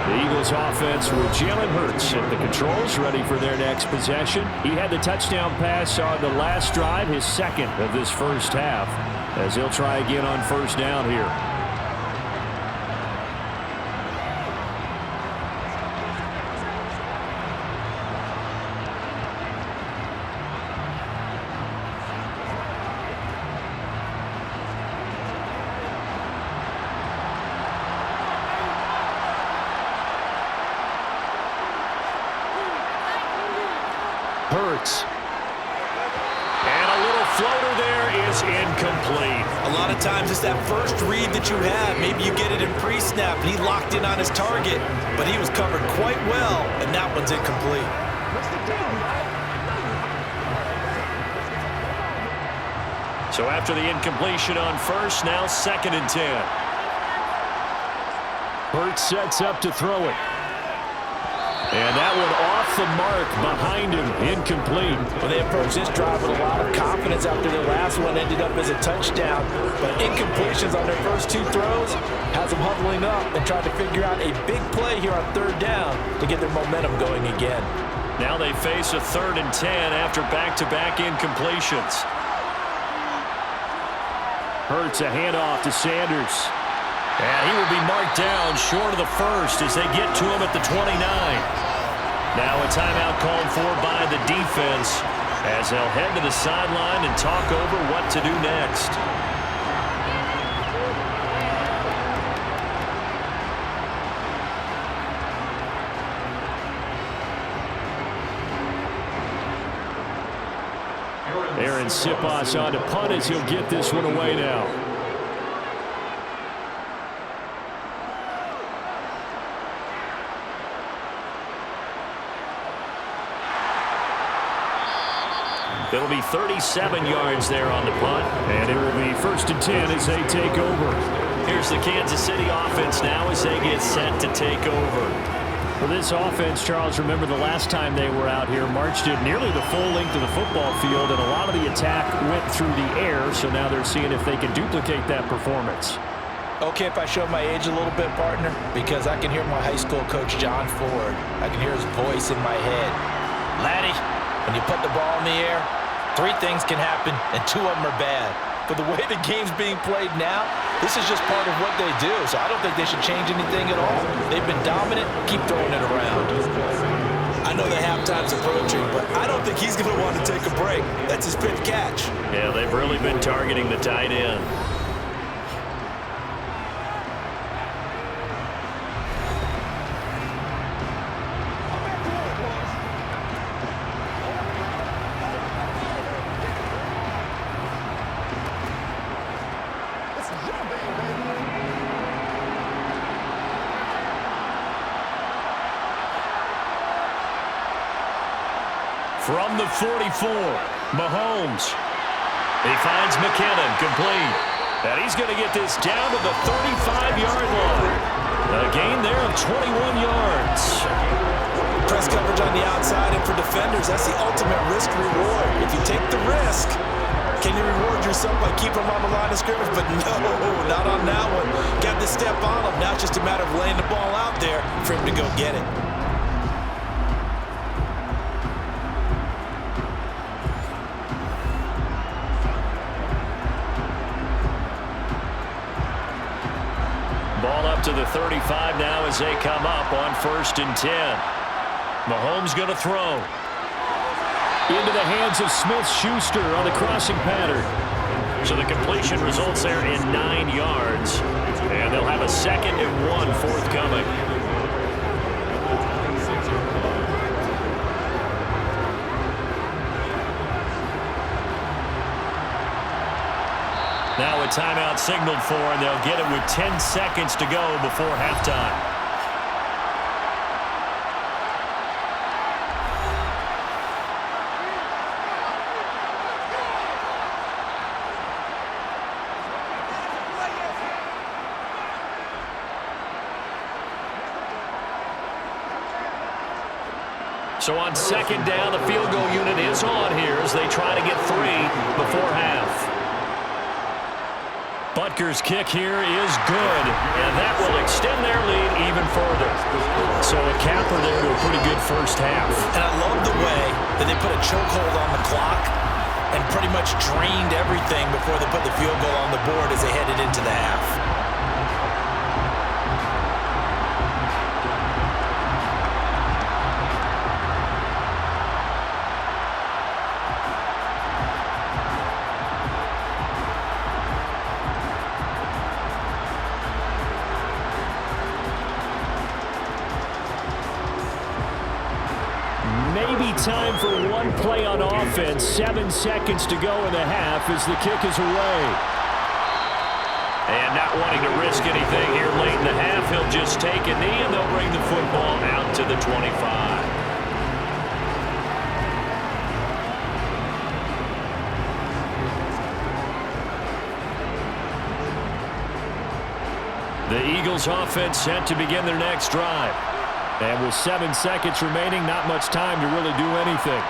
The Eagles offense with Jalen Hurts at the controls, ready for their next possession. He had the touchdown pass on the last drive, his 2nd of this first half, as he'll try again on 1st down here. Hurts. And a little floater there is incomplete. A lot of times it's that first read that you have. Maybe you get it in pre-snap, and he locked in on his target, but he was covered quite well, and that one's incomplete. So after the incompletion on first, now 2nd and 10. Hurts sets up to throw it. And that one off the mark behind him, incomplete. Well, they approached this drive with a lot of confidence after their last one ended up as a touchdown. But incompletions on their first 2 throws has them huddling up and trying to figure out a big play here on 3rd down to get their momentum going again. Now they face a 3rd and 10 after back-to-back incompletions. Hurts a handoff to Sanders. And he will be marked down short of the first as they get to him at the 29. Now a timeout called for by the defense as they'll head to the sideline and talk over what to do next. Aaron Siposs on to punt as he'll get this one away now. It'll be 37 yards there on the punt. And it will be 1st and 10 as they take over. Here's the Kansas City offense now as they get set to take over. For this offense, Charles, remember the last time they were out here, marched it nearly the full length of the football field, and a lot of the attack went through the air, so now they're seeing if they can duplicate that performance. Okay, if I show my age a little bit, partner, because I can hear my high school coach, John Ford. I can hear his voice in my head. Laddie, when you put the ball in the air, 3 things can happen, and 2 of them are bad. But the way the game's being played now, this is just part of what they do. So I don't think they should change anything at all. They've been dominant. Keep throwing it around. I know the halftime's approaching, but I don't think he's going to want to take a break. That's his pitch catch. Yeah, they've really been targeting the tight end. From the 44, Mahomes. He finds McKinnon, complete. And he's going to get this down to the 35-yard line. A gain there of 21 yards. Press coverage on the outside, and for defenders, that's the ultimate risk-reward. If you take the risk, can you reward yourself by keeping them on the line of scrimmage? But no, not on that one. Got the step on him. Now it's just a matter of laying the ball out there for him to go get it. Ball up to the 35 now as they come up on 1st and 10. Mahomes going to throw. Into the hands of Smith-Schuster on the crossing pattern. So the completion results there in 9 yards. And they'll have a 2nd and 1 forthcoming. Now a timeout signaled for, and they'll get it with 10 seconds to go before halftime. So on 2nd down, the field goal unit is on here as they try to get 3 before half. Butker's kick here is good, and that will extend their lead even further. So a capper there to a pretty good first half. And I love the way that they put a chokehold on the clock and pretty much drained everything before they put the field goal on the board as they headed into the half. maybe time for one play on offense. 7 seconds to go in the half as the kick is away. And not wanting to risk anything here late in the half, he'll just take a knee, and they'll bring the football out to the 25. The Eagles offense set to begin their next drive. And with 7 seconds remaining, not much time to really do anything.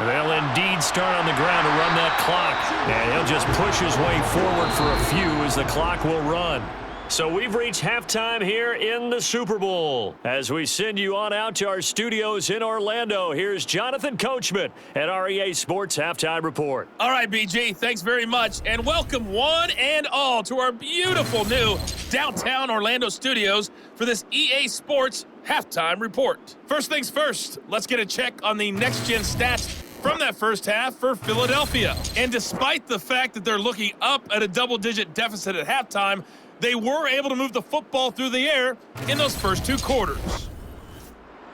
They'll indeed start on the ground to run that clock. And he'll just push his way forward for a few as the clock will run. So we've reached halftime here in the Super Bowl. As we send you on out to our studios in Orlando, here's Jonathan Coachman at our EA Sports Halftime Report. All right, BG, thanks very much. And welcome one and all to our beautiful new downtown Orlando studios for this EA Sports Halftime Report. First things first, let's get a check on the next-gen stats from that first half for Philadelphia. And despite the fact that they're looking up at a double-digit deficit at halftime, they were able to move the football through the air in those first 2 quarters.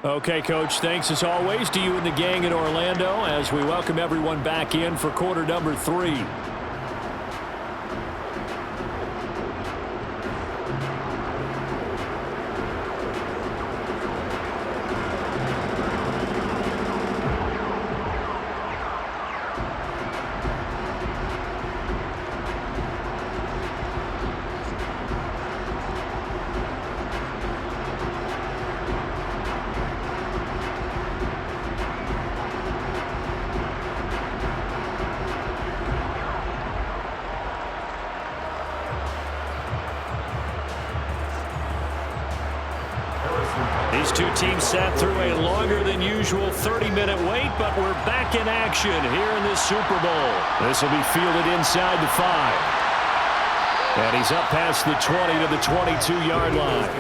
Okay, Coach, thanks as always to you and the gang in Orlando as we welcome everyone back in for quarter number 3. These two teams sat through a longer than usual 30-minute wait, but we're back in action here in this Super Bowl. This will be fielded inside the 5. And he's up past the 20 to the 22-yard line.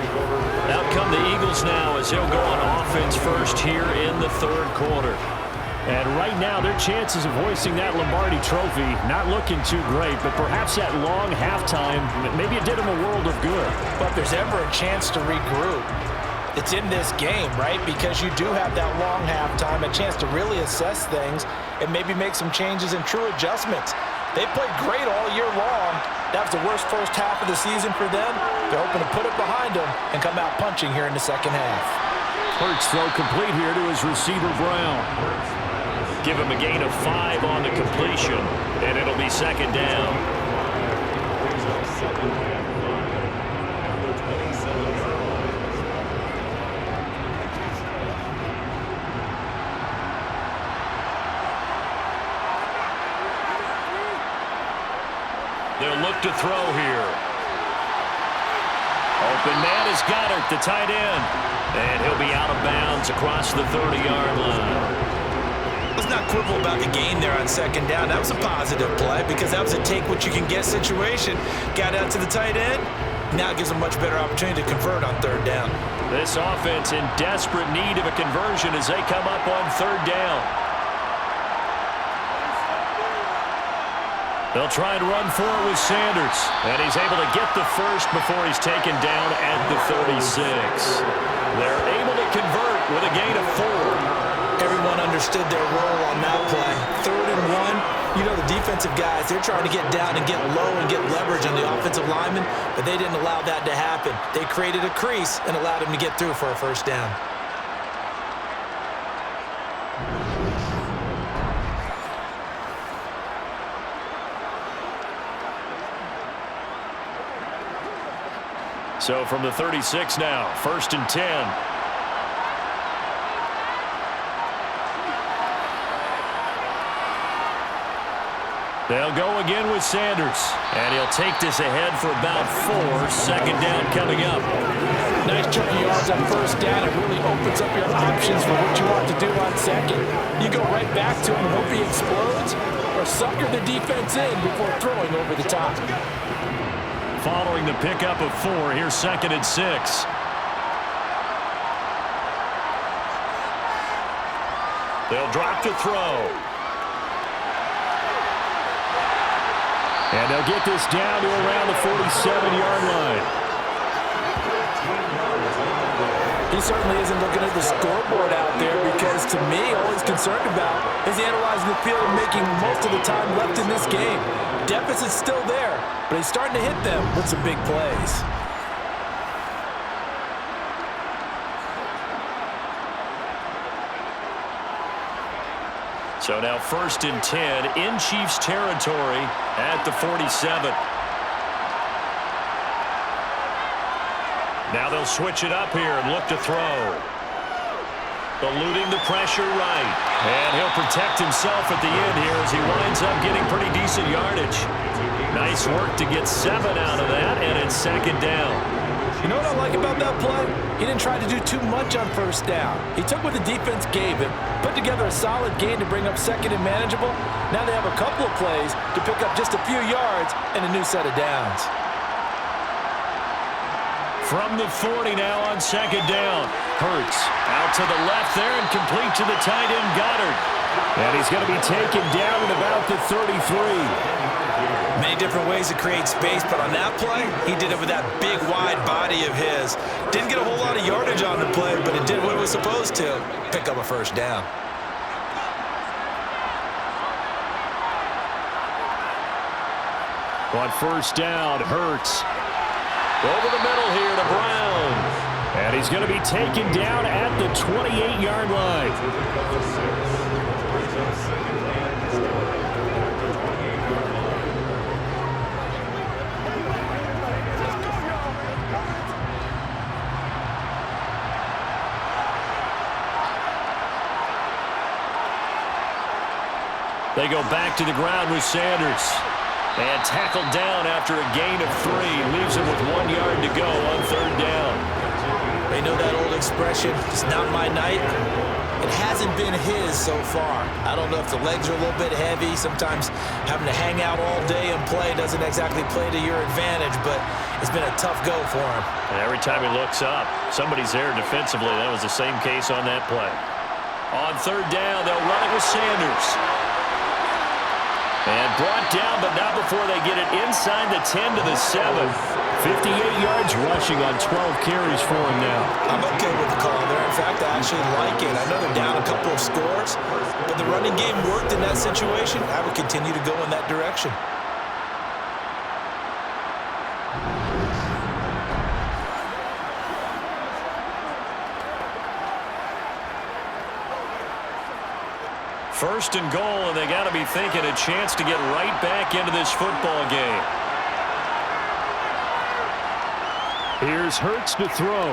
Out come the Eagles now as they'll go on offense first here in the 3rd quarter. And right now, their chances of hoisting that Lombardi trophy not looking too great, but perhaps that long halftime, maybe it did them a world of good. But if there's ever a chance to regroup, it's in this game, right? Because you do have that long halftime, a chance to really assess things and maybe make some changes and true adjustments. They played great all year long. That was the worst first half of the season for them. They're hoping to put it behind them and come out punching here in the second half. Hurts throw complete here to his receiver, Brown. Give him a gain of 5 on the completion, and it'll be second down. They'll look to throw here. Open man is Goddard, the tight end. And he'll be out of bounds across the 30-yard line. Let's not quibble about the gain there on second down. That was a positive play because that was a take-what-you-can-get situation. Got out to the tight end. Now it gives them a much better opportunity to convert on 3rd down. This offense in desperate need of a conversion as they come up on 3rd down. They'll try and run for it with Sanders. And he's able to get the first before he's taken down at the 36. They're able to convert with a gain of 4. Everyone understood their role on that play. 3rd and 1. You know, the defensive guys, they're trying to get down and get low and get leverage on the offensive linemen, but they didn't allow that to happen. They created a crease and allowed him to get through for a first down. So from the 36 now, 1st and 10. They'll go again with Sanders. And he'll take this ahead for about 4. Second down coming up. Nice chunk of yards on first down. It really opens up your options for what you want to do on second. You go right back to him and hope he explodes, or sucker the defense in before throwing over the top. Following the pickup of 4, here's 2nd and 6. They'll drop to throw. And they'll get this down to around the 47-yard line. He certainly isn't looking at the scoreboard out there because, to me, all he's concerned about is analyzing the field and making most of the time left in this game. Deficit's still there, but he's starting to hit them with some big plays. So now 1st and 10 in Chiefs territory at the 47. Now they'll switch it up here and look to throw. Eluding the pressure right. And he'll protect himself at the end here as he winds up getting pretty decent yardage. Nice work to get 7 out of that, and it's 2nd down. You know what I like about that play? He didn't try to do too much on 1st down. He took what the defense gave him, put together a solid gain to bring up 2nd and manageable. Now they have a couple of plays to pick up just a few yards and a new set of downs. From the 40 now on 2nd down. Hurts out to the left there and complete to the tight end Goddard. And he's going to be taken down at about the 33. Many different ways to create space, but on that play, he did it with that big, wide body of his. Didn't get a whole lot of yardage on the play, but it did what it was supposed to. Pick up a 1st down. On 1st down, Hurts. Over the middle here to Brown. And he's going to be taken down at the 28-yard line. They go back to the ground with Sanders. And tackled down after a gain of 3. Leaves him with 1 yard to go on 3rd down. They know that old expression, it's not my night. It hasn't been his so far. I don't know if the legs are a little bit heavy. Sometimes having to hang out all day and play doesn't exactly play to your advantage, but it's been a tough go for him. And every time he looks up, somebody's there defensively. That was the same case on that play. On 3rd down, they'll run it with Sanders. And brought down, but not before they get it inside the 10 to the 7. 58 yards rushing on 12 carries for him now. I'm okay with the call there. In fact, I actually like it. I know they're down a couple of scores, but the running game worked in that situation. I would continue to go in that direction. First and goal, and they got to be thinking a chance to get right back into this football game. Here's Hurts to throw.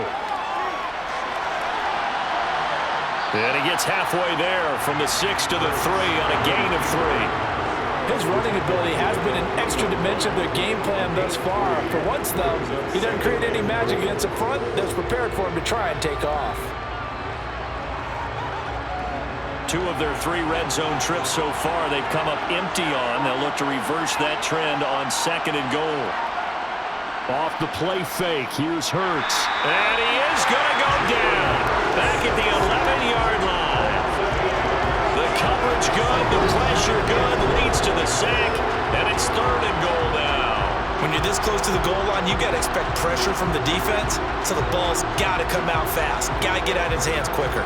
And he gets halfway there from the 6 to the 3 on a gain of 3. His running ability has been an extra dimension of their game plan thus far. For once, though, he doesn't create any magic against the front that's prepared for him to try and take off. 2 of their 3 red zone trips so far they've come up empty on. They'll look to reverse that trend on 2nd and goal. Off the play fake, here's Hurts. And he is going to go down back at the 11-yard line. The coverage good, the pressure good, leads to the sack, and it's 3rd and goal now. When you're this close to the goal line, you got to expect pressure from the defense, so the ball's got to come out fast. Got to get out of his hands quicker.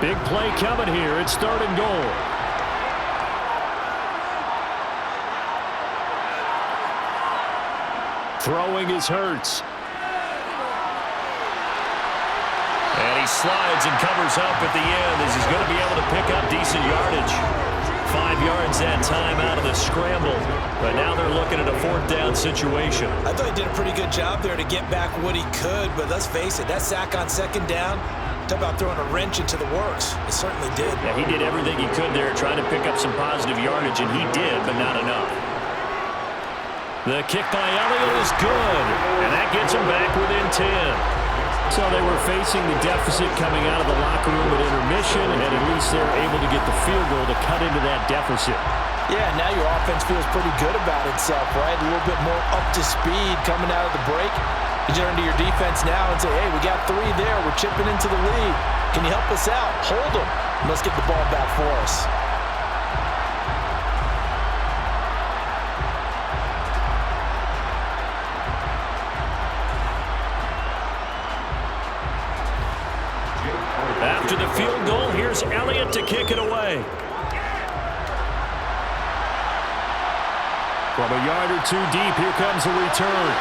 Big play coming here. It's 3rd and goal. Throwing is Hurts. And he slides and covers up at the end as he's going to be able to pick up decent yardage. 5 yards that time out of the scramble. But now they're looking at a 4th down situation. I thought he did a pretty good job there to get back what he could, but let's face it, that sack on 2nd down, talk about throwing a wrench into the works. It certainly did. Yeah, he did everything he could there trying to pick up some positive yardage, and he did, but not enough. The kick by Elliott is good, and that gets him back within 10. So they were facing the deficit coming out of the locker room at intermission, and at least they were able to get the field goal to cut into that deficit. Yeah, now your offense feels pretty good about itself, right? A little bit more up to speed coming out of the break. You turn to your defense now and say, hey, we got 3 there. We're chipping into the lead. Can you help us out? Hold him. Let's get the ball back for us. After the field goal, here's Elliott to kick it away. From a yard or two deep, here comes a return.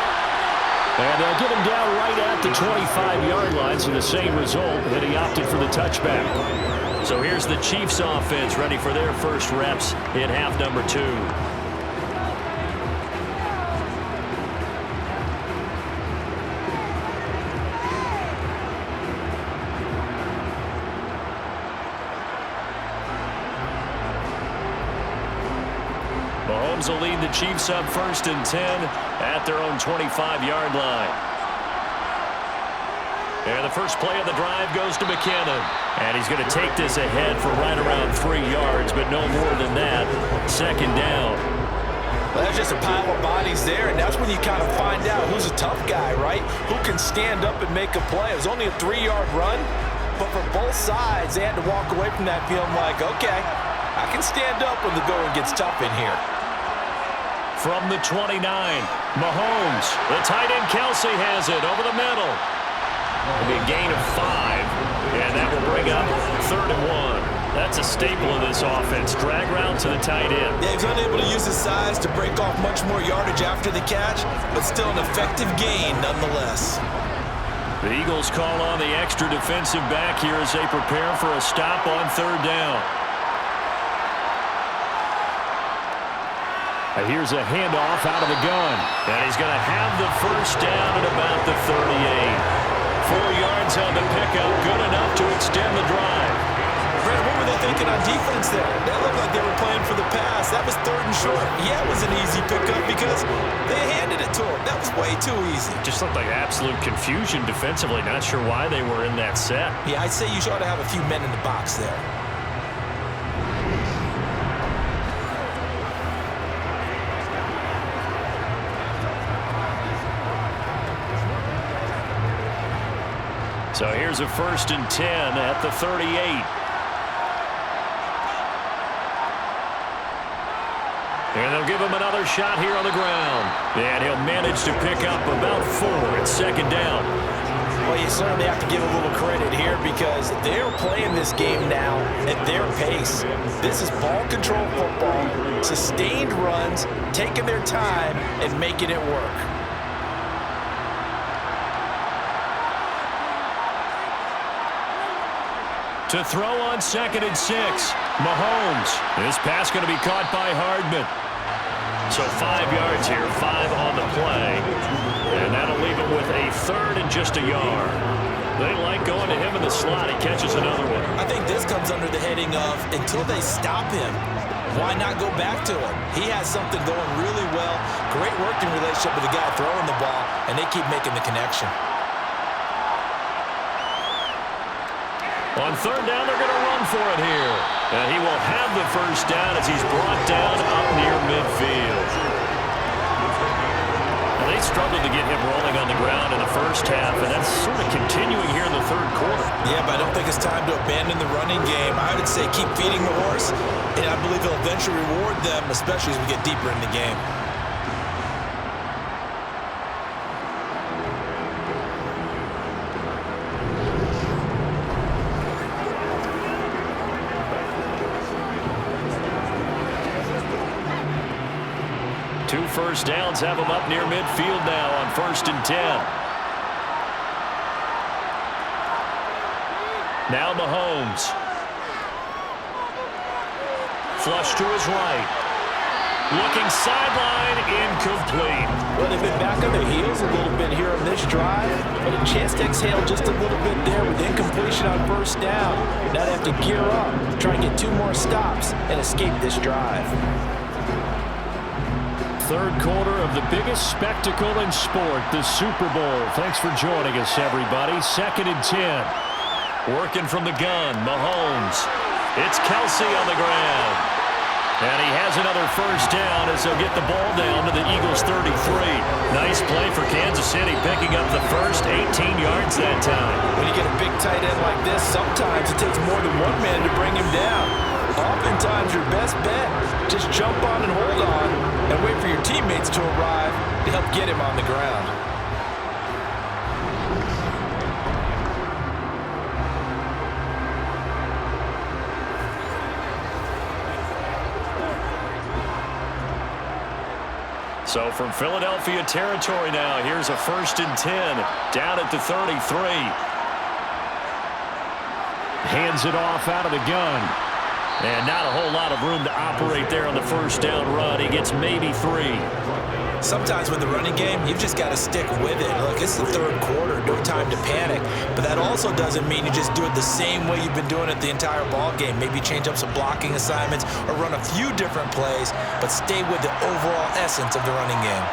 And they'll get him down right at the 25-yard line, so the same result, and he opted for the touchback. So here's the Chiefs offense ready for their first reps in half number 2. Mahomes will lead the Chiefs up 1st and 10 at their own 25-yard line. And the first play of the drive goes to McKinnon. And he's going to take this ahead for right around 3 yards, but no more than that. 2nd down. Well, that's just a pile of bodies there, and that's when you kind of find out who's a tough guy, right? Who can stand up and make a play. It was only a 3-yard run, but for both sides, they had to walk away from that feeling like, okay, I can stand up when the going gets tough in here. From the 29, Mahomes. The tight end Kelsey has it over the middle. It'll be a gain of 5, and that will bring up 3rd and 1. That's a staple of this offense. Drag route to the tight end. Yeah, he's unable to use his size to break off much more yardage after the catch, but still an effective gain nonetheless. The Eagles call on the extra defensive back here as they prepare for a stop on 3rd down. Here's a handoff out of the gun. And he's going to have the first down at about the 38. 4 yards on the pickup, good enough to extend the drive. Brad, what were they thinking on defense there? That looked like they were playing for the pass. That was 3rd and short. Yeah, it was an easy pickup because they handed it to him. That was way too easy. Just looked like absolute confusion defensively. Not sure why they were in that set. Yeah, I'd say you ought to have a few men in the box there. So here's a 1st and 10 at the 38. And they'll give him another shot here on the ground. And he'll manage to pick up about 4 at 2nd down. Well, you certainly have to give a little credit here because they're playing this game now at their pace. This is ball control football, sustained runs, taking their time and making it work. To throw on 2nd and 6, Mahomes. This pass going to be caught by Hardman. So 5 yards here, 5 on the play. And that'll leave him with a 3rd and just a yard. They like going to him in the slot. He catches another one. I think this comes under the heading of until they stop him, why not go back to him? He has something going really well. Great working relationship with the guy throwing the ball, and they keep making the connection. On 3rd down, they're going to run for it here. And he will have the first down as he's brought down up near midfield. And they struggled to get him rolling on the ground in the first half, and that's sort of continuing here in the 3rd quarter. Yeah, but I don't think it's time to abandon the running game. I would say keep feeding the horse, and I believe he'll eventually reward them, especially as we get deeper in the game. Two first downs have him up near midfield now on 1st and 10. Now Mahomes. Flush to his right. Looking sideline, incomplete. Well, they've been back on their heels a little bit here on this drive, but a chance to exhale just a little bit there with incompletion on 1st down. Now they have to gear up, try and get 2 more stops, and escape this drive. 3rd quarter of the biggest spectacle in sport, the Super Bowl. Thanks for joining us, everybody. 2nd and 10. Working from the gun, Mahomes. It's Kelsey on the ground. And he has another first down as they'll get the ball down to the Eagles' 33. Nice play for Kansas City, picking up the first 18 yards that time. When you get a big tight end like this, sometimes it takes more than one man to bring him down. Oftentimes, your best bet, just jump on and hold on and wait for your teammates to arrive to help get him on the ground. So from Philadelphia territory now, here's a 1st and 10 down at the 33. Hands it off out of the gun. And not a whole lot of room to operate there on the first down run. He gets maybe 3. Sometimes with the running game, you've just got to stick with it. Look, it's the third quarter, no time to panic. But that also doesn't mean you just do it the same way you've been doing it the entire ball game. Maybe change up some blocking assignments or run a few different plays, but stay with the overall essence of the running game.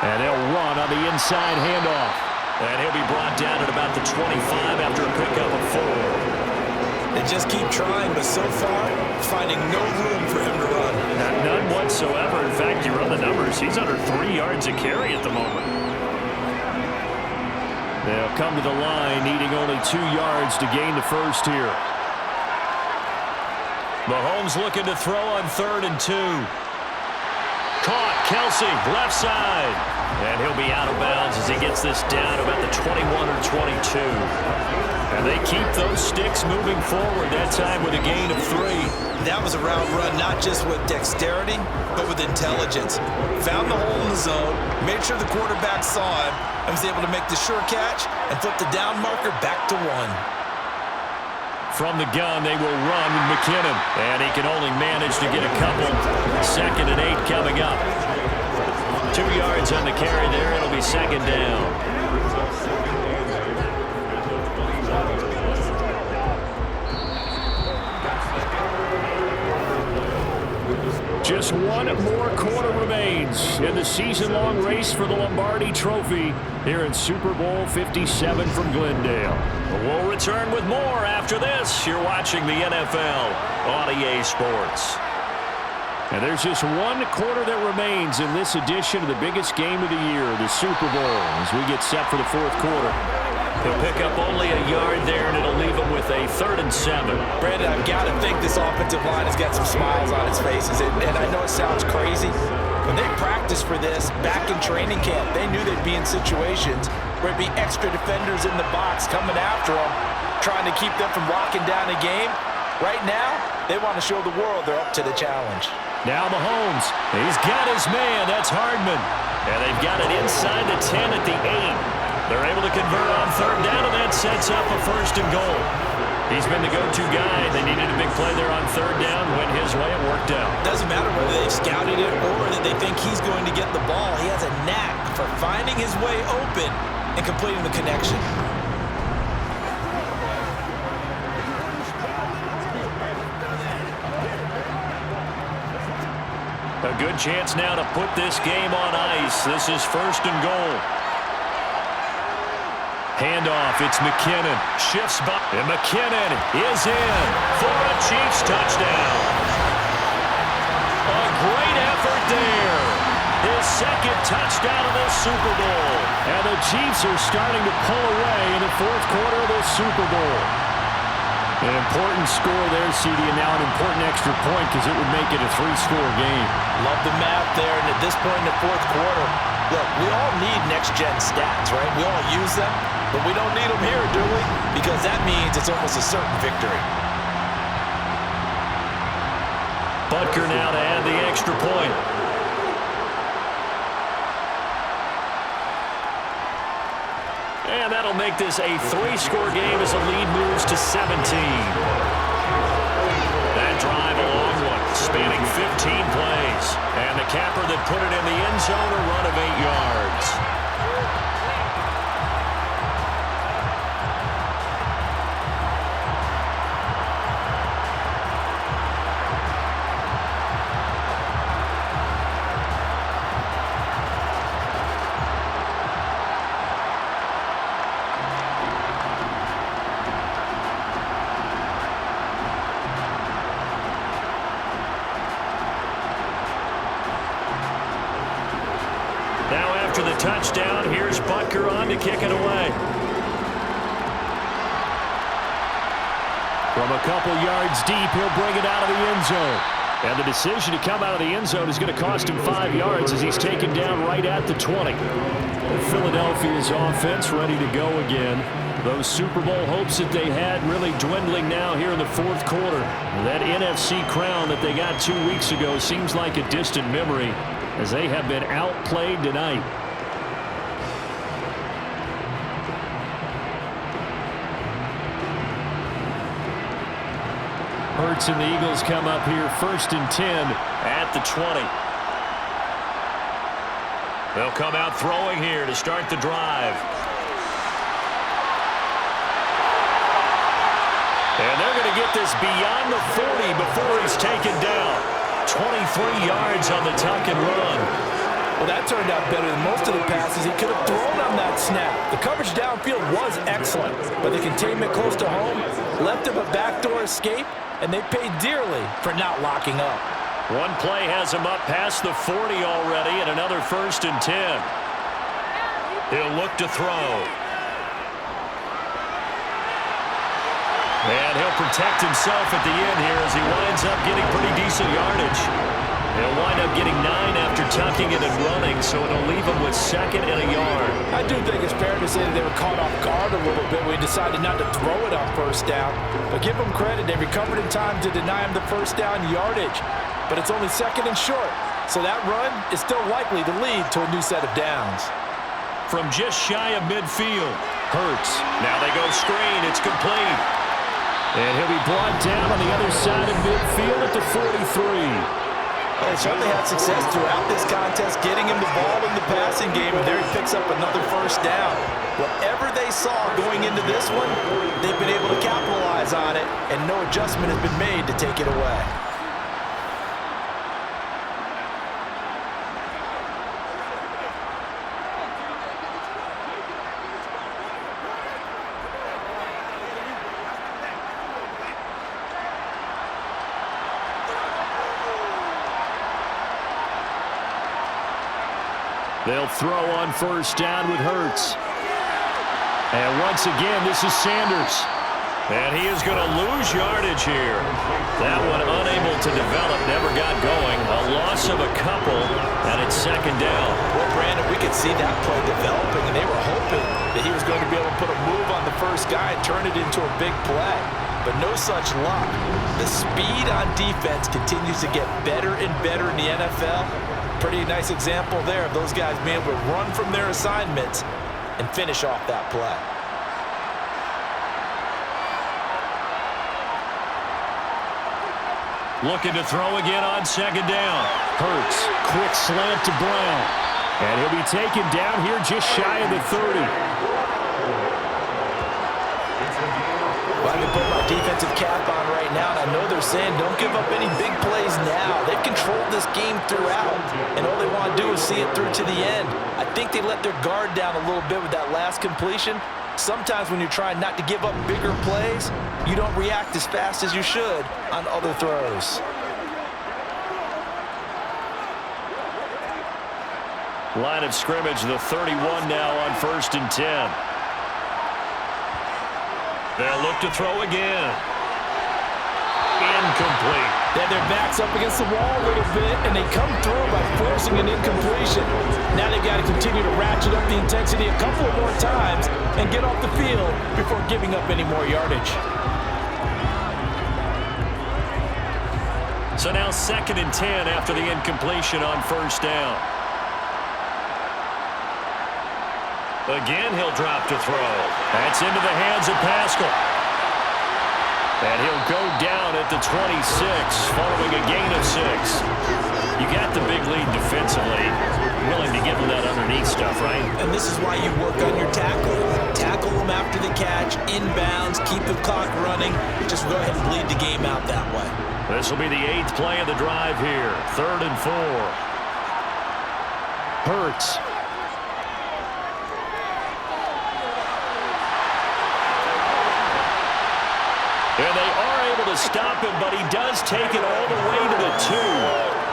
And they'll run on the inside handoff. And he'll be brought down at about the 25 after a pickup of 4. They just keep trying, but so far, finding no room for him to run. None whatsoever. In fact, you run the numbers. He's under 3 yards a carry at the moment. They'll come to the line, needing only 2 yards to gain the first here. Mahomes looking to throw on 3rd and 2. Caught, Kelsey, left side. And he'll be out of bounds as he gets this down about the 21 or 22. And they keep those sticks moving forward, that time with a gain of 3. That was a route run not just with dexterity, but with intelligence. Found the hole in the zone, made sure the quarterback saw him, and was able to make the sure catch and flip the down marker back to 1. From the gun, they will run with McKinnon. And he can only manage to get a couple. 2nd and 8 coming up. 2 yards on the carry there. It'll be 2nd down. Just one more quarter remains in the season-long race for the Lombardi Trophy here in Super Bowl 57 from Glendale. We'll return with more after this. You're watching the NFL on EA Sports. And there's just one quarter that remains in this edition of the biggest game of the year, the Super Bowl, as we get set for the 4th quarter. He'll pick up only a yard there, and it'll leave him with a 3rd and 7. Brandon, I've got to think this offensive line has got some smiles on its faces. And I know it sounds crazy. When they practiced for this back in training camp, they knew they'd be in situations where it'd be extra defenders in the box coming after them, trying to keep them from locking down a game. Right now, they want to show the world they're up to the challenge. Now Mahomes, he's got his man, that's Hardman. And they've got it inside the 10 at the 8. They're able to convert on 3rd down, and that sets up a 1st and goal. He's been the go-to guy. They needed a big play there on 3rd down. Went his way, it worked out. Doesn't matter whether they've scouted it or that they think he's going to get the ball. He has a knack for finding his way open and completing the connection. A good chance now to put this game on ice. This is 1st and goal. Handoff, it's McKinnon. Shifts by, and McKinnon is in for a Chiefs touchdown. A great effort there. His 2nd touchdown of this Super Bowl. And the Chiefs are starting to pull away in the 4th quarter of this Super Bowl. An important score there, CD, and now an important extra point because it would make it a 3-score game. Love the math there, and at this point in the 4th quarter, look, we all need next-gen stats, right? We all use them, but we don't need them here, do we? Because that means it's almost a certain victory. Butker now to add the extra point. And that'll make this a 3-score game as the lead moves to 17. That drive a long one, spanning 15 plays. And the capper that put it in the end zone, a run of 8 yards. Now after the touchdown, here's Butker on to kick it away. From a couple yards deep, he'll bring it out of the end zone. And the decision to come out of the end zone is going to cost him 5 yards as he's taken down right at the 20. Philadelphia's offense ready to go again. Those Super Bowl hopes that they had really dwindling now here in the fourth quarter. That NFC crown that they got 2 weeks ago seems like a distant memory as they have been outplayed tonight. Hurts and the Eagles come up here 1st and 10 at the 20. They'll come out throwing here to start the drive. And they're going to get this beyond the 40 before he's taken down. 23 yards on the tuck and run. Well, that turned out better than most of the passes he could have thrown on that snap. The coverage downfield was excellent, but the containment close to home left him a backdoor escape, and they paid dearly for not locking up. One play has him up past the 40 already, and another 1st and 10. He'll look to throw. And he'll protect himself at the end here as he winds up getting pretty decent yardage. He'll wind up getting 9 after tucking it and running, so it'll leave him with 2nd and a yard. I do think it's fair to say that they were caught off guard a little bit when he decided not to throw it on 1st down. But give them credit, they recovered in time to deny him the 1st down yardage. But it's only 2nd and short, so that run is still likely to lead to a new set of downs. From just shy of midfield, Hurts. Now they go screen, it's complete. And he'll be brought down on the other side of midfield at the 43. They certainly had success throughout this contest, getting him the ball in the passing game, and there he picks up another 1st down. Whatever they saw going into this one, they've been able to capitalize on it, and no adjustment has been made to take it away. They'll throw on 1st down with Hurts. And once again, this is Sanders. And he is going to lose yardage here. That one unable to develop, never got going. A loss of a couple, and it's 2nd down. Well, Brandon, we could see that play developing, and they were hoping that he was going to be able to put a move on the 1st guy and turn it into a big play. But no such luck. The speed on defense continues to get better and better in the NFL. Pretty nice example there of those guys being able to run from their assignments and finish off that play. Looking to throw again on 2nd down. Hurts, quick slant to Brown. And he'll be taken down here just shy of the 30. Well, I can put my defensive cap on right now, and I know they're saying don't give up any big plays now. They've controlled this game throughout, and all they want to do is see it through to the end. I think they let their guard down a little bit with that last completion. Sometimes when you're trying not to give up bigger plays, you don't react as fast as you should on other throws. Line of scrimmage, the 31 now on 1st and 10. They'll look to throw again. Incomplete. They have their backs up against the wall a little bit, and they come through by forcing an incompletion. Now they've got to continue to ratchet up the intensity a couple of more times and get off the field before giving up any more yardage. So now 2nd and 10 after the incompletion on 1st down. Again, he'll drop to throw. That's into the hands of Pascal. And he'll go down at the 26 following a gain of 6. You got the big lead defensively. Willing to give them that underneath stuff, right? And this is why you work on your tackle. Tackle them after the catch, inbounds, keep the clock running. Just go ahead and bleed the game out that way. This will be the 8th play of the drive here. 3rd and 4. Hurts. And they are able to stop him, but he does take it all the way to the 2.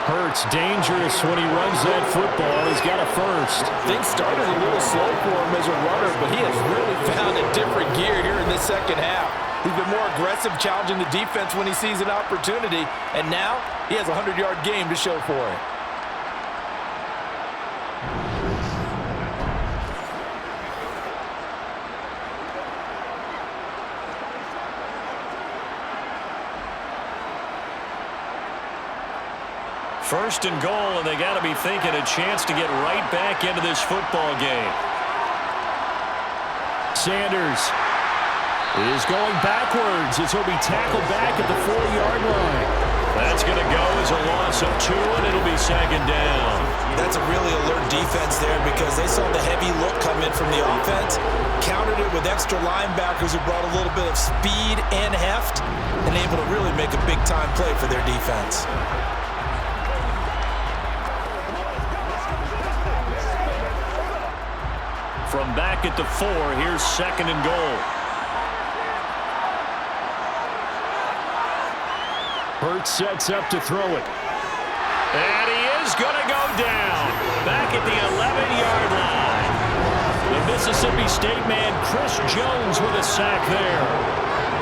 Hurts dangerous when he runs that football. He's got a first. Things started a little slow for him as a runner, but he has really found a different gear here in the second half. He's been more aggressive, challenging the defense when he sees an opportunity, and now he has a 100-yard game to show for it. First and goal, and they got to be thinking a chance to get right back into this football game. Sanders is going backwards as he'll be tackled back at the 4-yard line. That's going to go as a loss of 2, and it'll be second down. That's a really alert defense there because they saw the heavy look come in from the offense, countered it with extra linebackers who brought a little bit of speed and heft, and able to really make a big-time play for their defense. From back at the 4, here's second and goal. Hurts sets up to throw it. And he is going to go down. Back at the 11-yard line. The Mississippi State man, Chris Jones, with a sack there.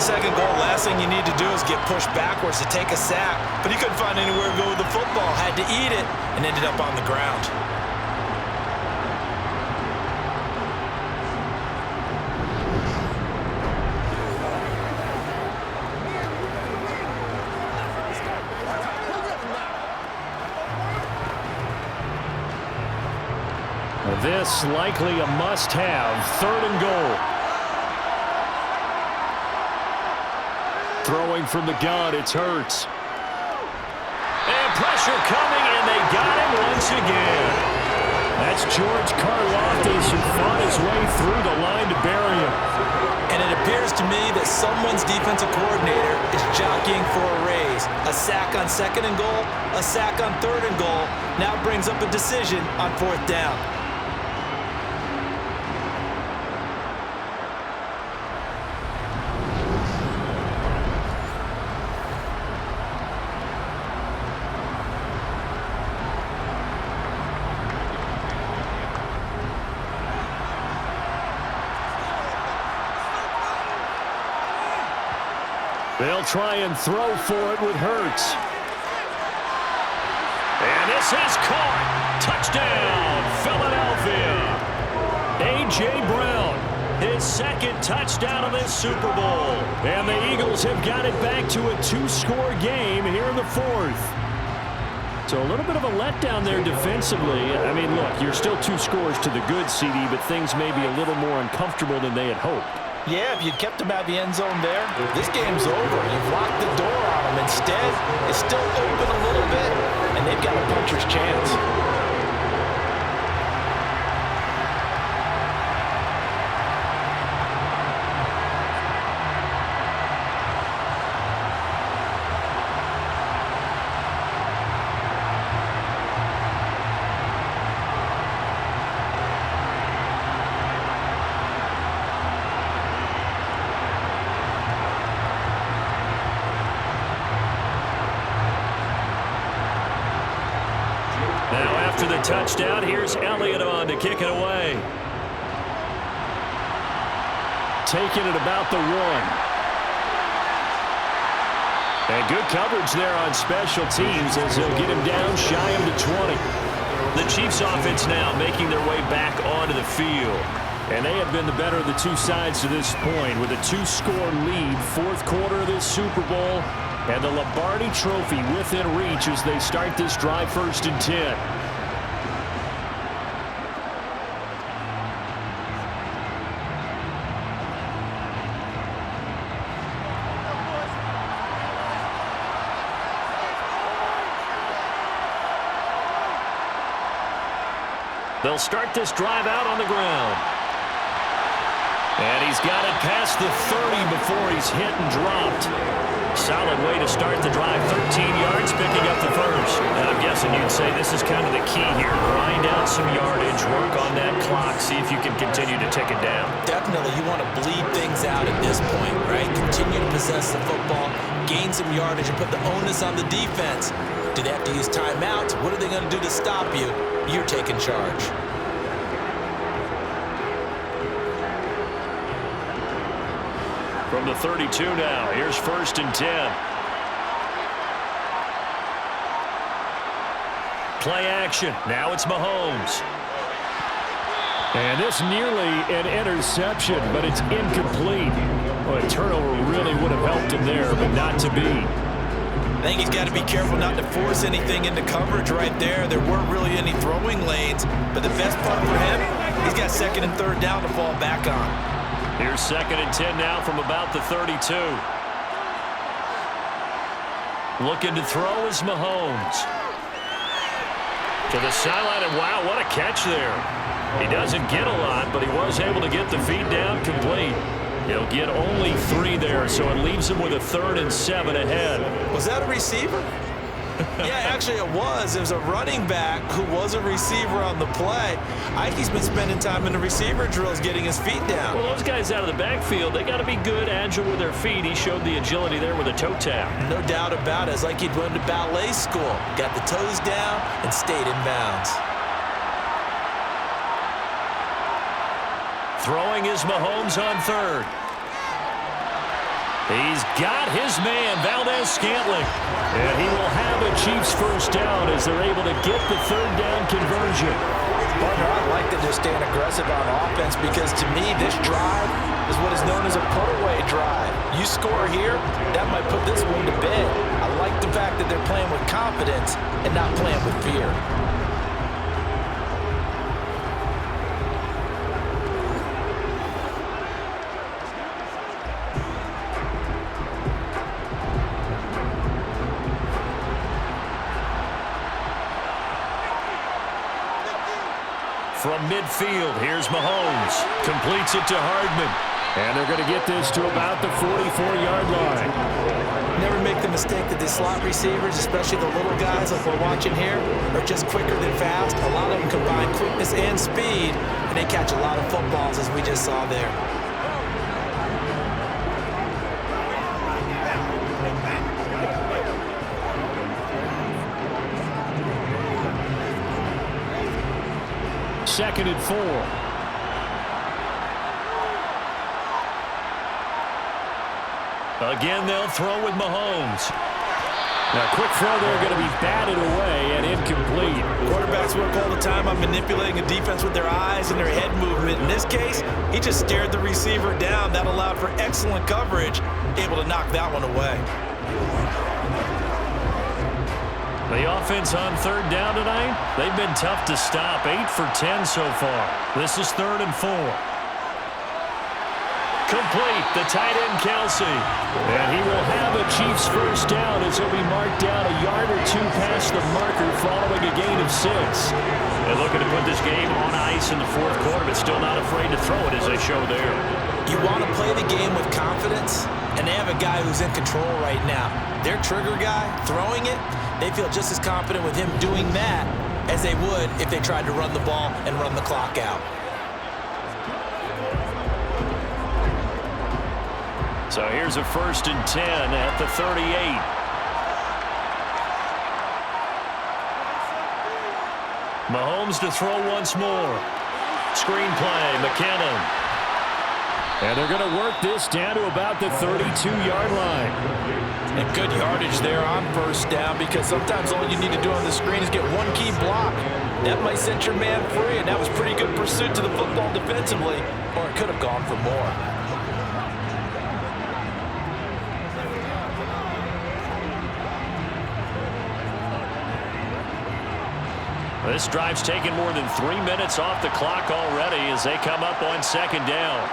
Second goal, last thing you need to do is get pushed backwards to take a sack. But he couldn't find anywhere to go with the football. Had to eat it and ended up on the ground. This likely a must-have. Third and goal. Throwing from the gun, it's Hurts. And pressure coming, and they got him once again. That's George Karlaftis who fought his way through the line to bury him. And it appears to me that someone's defensive coordinator is jockeying for a raise. A sack on second and goal, a sack on third and goal. Now brings up a decision on fourth down. They'll try and throw for it with Hurts. And this is caught. Touchdown, Philadelphia. A.J. Brown, his second touchdown of this Super Bowl. And the Eagles have got it back to a 2-score game here in the fourth. So a little bit of a letdown there defensively. I mean, look, you're still 2 scores to the good, CD, but things may be a little more uncomfortable than they had hoped. Yeah, if you'd kept him out of the end zone there, this game's over. You've locked the door on him. Instead, it's still open a little bit, and they've got a puncher's chance. After the touchdown, here's Elliott on to kick it away. Taking it about the 1. And good coverage there on special teams as they'll get him down shy of the 20. The Chiefs offense now making their way back onto the field. And they have been the better of the two sides to this point with a 2-score lead, fourth quarter of this Super Bowl, and the Lombardi Trophy within reach as they start this drive 1st and 10. They'll start this drive out on the ground. And he's got it past the 30 before he's hit and dropped. Solid way to start the drive. 13 yards, picking up the first. And I'm guessing you'd say this is kind of the key here. Grind out some yardage, work on that clock, see if you can continue to tick it down. Definitely, you want to bleed things out at this point, right? Continue to possess the football, gain some yardage, and put the onus on the defense Do they have to use timeouts? What are they going to do to stop you? You're taking charge. From the 32 now, here's 1st and 10. Play action. Now it's Mahomes. And this nearly an interception, but it's incomplete. Well, a turnover really would have helped him there, but not to be. I think he's got to be careful not to force anything into coverage right there. There weren't really any throwing lanes, but the best part for him, he's got 2nd and 3rd down to fall back on. Here's 2nd and 10 now from about the 32. Looking to throw is Mahomes. To the sideline, and wow, what a catch there. He doesn't get a lot, but he was able to get the feet down complete. He'll get only 3 there, so it leaves him with a 3rd and 7 ahead. Was that a receiver? Yeah, actually it was. It was a running back who was a receiver on the play. Ikey's been spending time in the receiver drills getting his feet down. Well, those guys out of the backfield, they got to be good, agile with their feet. He showed the agility there with a toe tap. No doubt about it. It's like he'd went to ballet school. Got the toes down and stayed in bounds. Throwing is Mahomes on 3rd. He's got his man, Valdez-Scantling. And he will have a Chiefs first down as they're able to get the 3rd down conversion. Partner, I like that they're staying aggressive on offense because to me, this drive is what is known as a put-away drive. You score here, that might put this one to bed. I like the fact that they're playing with confidence and not playing with fear. From midfield, here's Mahomes. Completes it to Hardman. And they're going to get this to about the 44-yard line. Never make the mistake that the slot receivers, especially the little guys like we're watching here, are just quicker than fast. A lot of them combine quickness and speed, and they catch a lot of footballs, as we just saw there. Second and 4. Again, they'll throw with Mahomes. Now, quick throw there going to be batted away and incomplete. Quarterbacks work all the time on manipulating a defense with their eyes and their head movement. In this case, he just stared the receiver down. That allowed for excellent coverage, able to knock that one away. The offense on 3rd down tonight, they've been tough to stop. 8 for 10 so far. This is 3rd and 4. Complete, the tight end Kelsey. And he will have a Chiefs first down as he'll be marked down a yard or 2 past the marker following a gain of 6. They're looking to put this game on ice in the 4th quarter, but still not afraid to throw it as they show there. You want to play the game with confidence, and they have a guy who's in control right now. Their trigger guy, throwing it, they feel just as confident with him doing that as they would if they tried to run the ball and run the clock out. So here's a 1st and 10 at the 38. Mahomes to throw once more. Screen play, McKinnon. And they're going to work this down to about the 32-yard line. And good yardage there on first down because sometimes all you need to do on the screen is get one key block. That might set your man free, and that was pretty good pursuit to the football defensively, or it could have gone for more. This drive's taken more than 3 minutes off the clock already as they come up on 2nd down.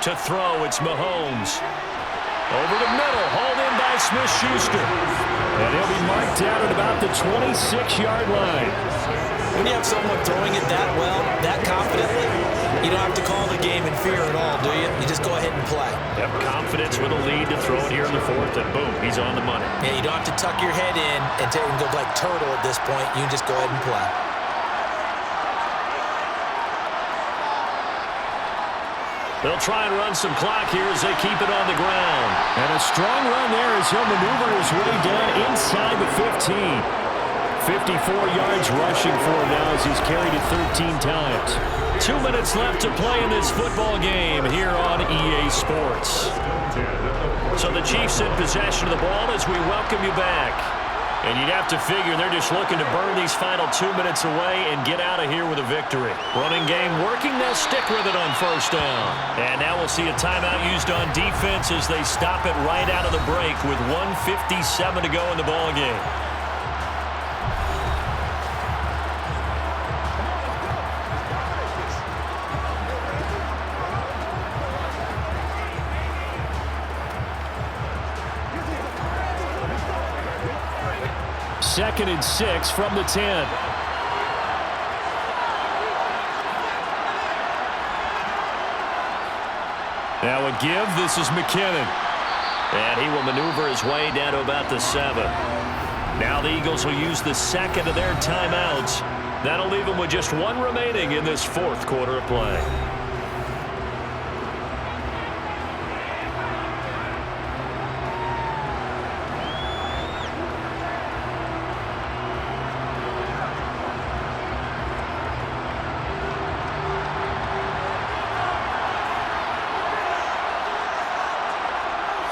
To throw, it's Mahomes. Over the middle, hauled in by Smith-Schuster. And he'll be marked down at about the 26-yard line. When you have someone throwing it that well, that confidently, you don't have to call the game in fear at all, do you? You just go ahead and play. Yep, confidence with a lead to throw it here in the 4th, and boom, he's on the money. Yeah, you don't have to tuck your head in and go like turtle at this point. You just go ahead and play. They'll try and run some clock here as they keep it on the ground. And a strong run there as he'll maneuver his way down inside the 15. 54 yards rushing for him now as he's carried it 13 times. 2 minutes left to play in this football game here on EA Sports. So the Chiefs in possession of the ball as we welcome you back. And you'd have to figure they're just looking to burn these final 2 minutes away and get out of here with a victory. Running game working. They'll stick with it on first down. And now we'll see a timeout used on defense as they stop it right out of the break with 1:57 to go in the ball game. Second and 6 from the 10. Now a give. This is McKinnon. And he will maneuver his way down to about the 7. Now the Eagles will use the second of their timeouts. That'll leave them with just one remaining in this fourth quarter of play.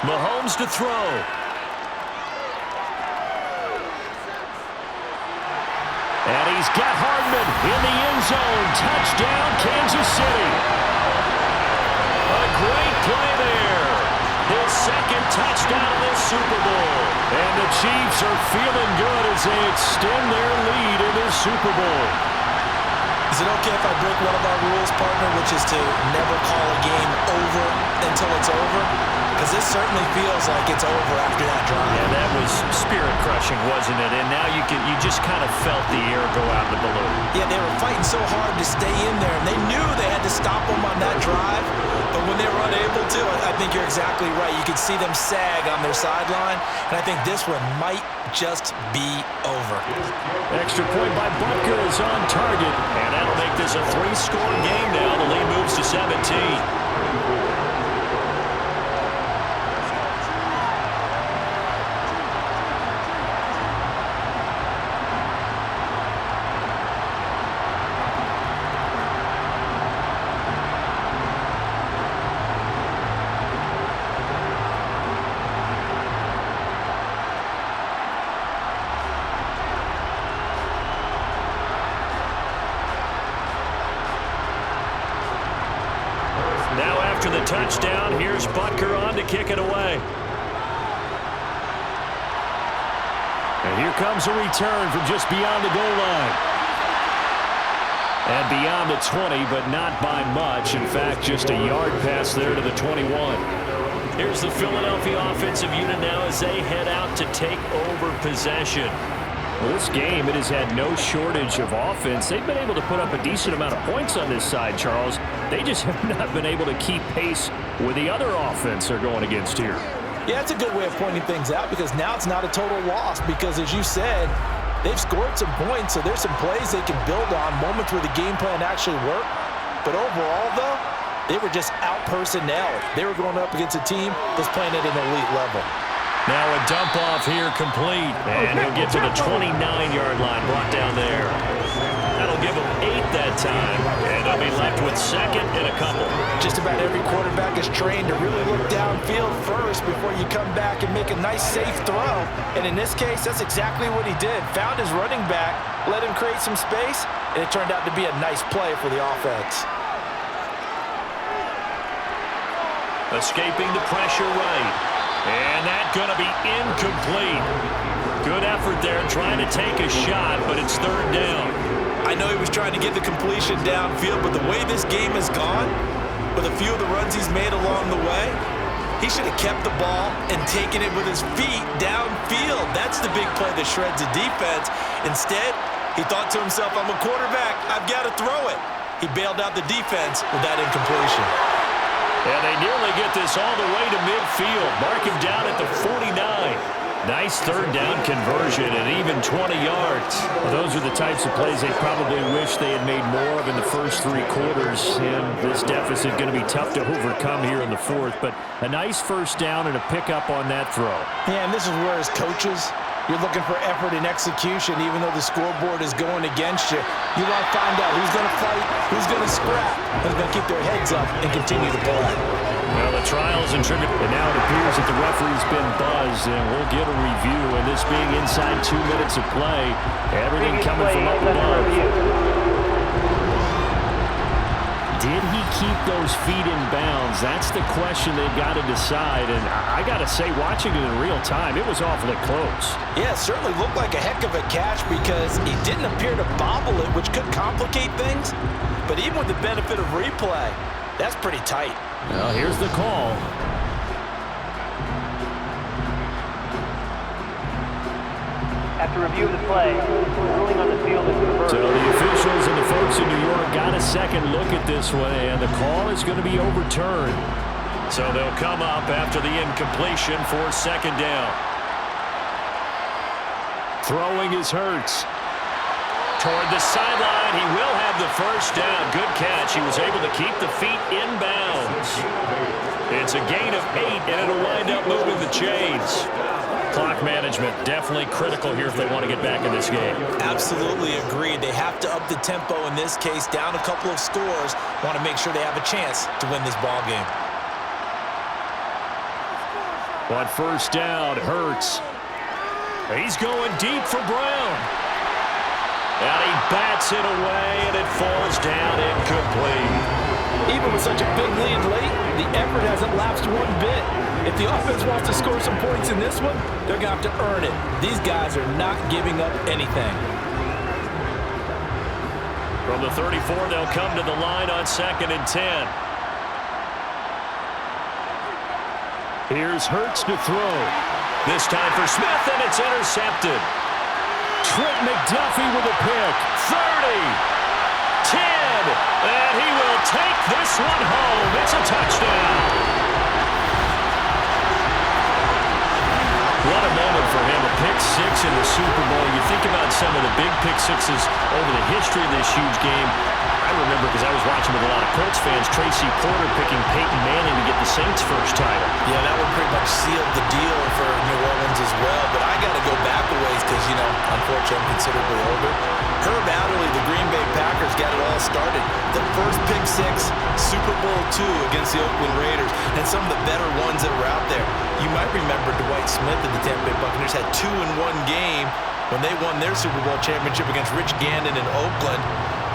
Mahomes to throw. And he's got Hardman in the end zone. Touchdown, Kansas City. A great play there. His second touchdown of this Super Bowl. And the Chiefs are feeling good as they extend their lead in this Super Bowl. Is it okay if I break one of our rules, partner, which is to never call a game over until it's over? Because this certainly feels like it's over after that drive. Yeah, that was spirit-crushing, wasn't it? And now you just kind of felt the air go out of the balloon. Yeah, they were fighting so hard to stay in there, and they knew they had to stop them on that drive. But when they were unable to, I think you're exactly right. You could see them sag on their sideline, and I think this one might just be over. Extra point by Butker is on target. And that'll make this a 3-score game now. The lead moves to 17. After the touchdown, here's Butker on to kick it away. And here comes a return from just beyond the goal line. And beyond the 20, but not by much. In fact, just a yard pass there to the 21. Here's the Philadelphia offensive unit now as they head out to take over possession. Well, this game, it has had no shortage of offense. They've been able to put up a decent amount of points on this side, Charles. They just have not been able to keep pace with the other offense they're going against here. Yeah, it's a good way of pointing things out because now it's not a total loss because, as you said, they've scored some points, so there's some plays they can build on, moments where the game plan actually worked. But overall, though, they were just out-personnelled. They were going up against a team that's playing at an elite level. Now a dump off here complete. And he'll get to the 29-yard line, brought down there. That'll give him 8 that time. And they'll be left with second and a couple. Just about every quarterback is trained to really look downfield first before you come back and make a nice, safe throw. And in this case, that's exactly what he did. Found his running back, let him create some space, and it turned out to be a nice play for the offense. Escaping the pressure right. And that's going to be incomplete. Good effort there trying to take a shot, but it's third down. I know he was trying to get the completion downfield, but the way this game has gone, with a few of the runs he's made along the way, he should have kept the ball and taken it with his feet downfield. That's the big play that shreds the defense. Instead, he thought to himself, I'm a quarterback, I've got to throw it. He bailed out the defense with that incompletion. And they nearly get this all the way to midfield. Mark him down at the 49. Nice third down conversion and even 20 yards. Well, those are the types of plays they probably wish they had made more of in the first 3 quarters. And this deficit going to be tough to overcome here in the fourth. But a nice first down and a pickup on that throw. Yeah, and this is where as coaches, you're looking for effort and execution, even though the scoreboard is going against you. You want to find out who's going to fight, who's going to scrap, who's going to keep their heads up and continue to play. Well, the trials and tribute, and now it appears that the referee's been buzzed, and we'll get a review. And this being inside 2 minutes of play, everything coming from up above. Did he keep those feet in bounds? That's the question they've got to decide. And I got to say, watching it in real time, it was awfully close. Yeah, it certainly looked like a heck of a catch because he didn't appear to bobble it, which could complicate things. But even with the benefit of replay, that's pretty tight. Well, here's the call. After review of the play, ruling on the field is reversed. So the officials and the folks in New York got a second look at this one, and the call is going to be overturned. So they'll come up after the incompletion for second down. Throwing is Hurts. Toward the sideline, he will have the first down. Good catch. He was able to keep the feet in bounds. It's a gain of 8, and it'll wind up moving the chains. Clock management definitely critical here if they want to get back in this game. Absolutely agreed. They have to up the tempo in this case, down a couple of scores. Want to make sure they have a chance to win this ball game. On first down, Hurts. He's going deep for Brown. And he bats it away, and it falls down incomplete. Even with such a big lead late, the effort hasn't lapsed one bit. If the offense wants to score some points in this one, they're going to have to earn it. These guys are not giving up anything. From the 34, they'll come to the line on 2nd and 10. Here's Hurts to throw. This time for Smith, and it's intercepted. Trent McDuffie with a pick. 30, 10, and he will take this one home. It's a touchdown. What a moment for him, a pick 6 in the Super Bowl. You think about some of the big pick 6s over the history of this huge game. I remember, because I was watching with a lot of Colts fans, Tracy Porter picking Peyton Manning to get the Saints' first title. Yeah, that one pretty much sealed the deal for New Orleans as well. But I got to go back a ways because, you know, unfortunately I'm considerably older. Herb Adderley, the Green Bay Packers, got it all started. The first pick 6, Super Bowl II against the Oakland Raiders, and some of the better ones that were out there. You might remember Dwight Smith of the Tampa Bay Buccaneers had 2 in one game when they won their Super Bowl championship against Rich Gannon in Oakland.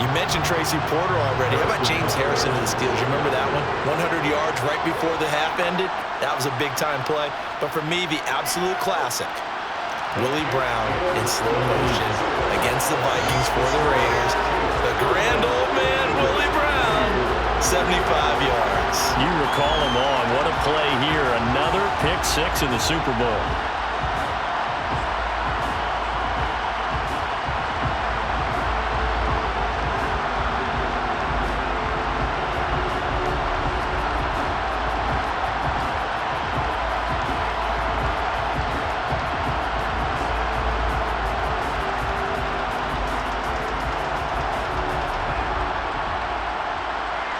You mentioned Tracy Porter already. How about James Harrison of the Steelers? You remember that one? 100 yards right before the half ended. That was a big-time play. But for me, the absolute classic, Willie Brown in slow motion against the Vikings for the Raiders. The grand old man, Willie Brown, 75 yards. You recall him on. What a play here. Another pick 6 in the Super Bowl.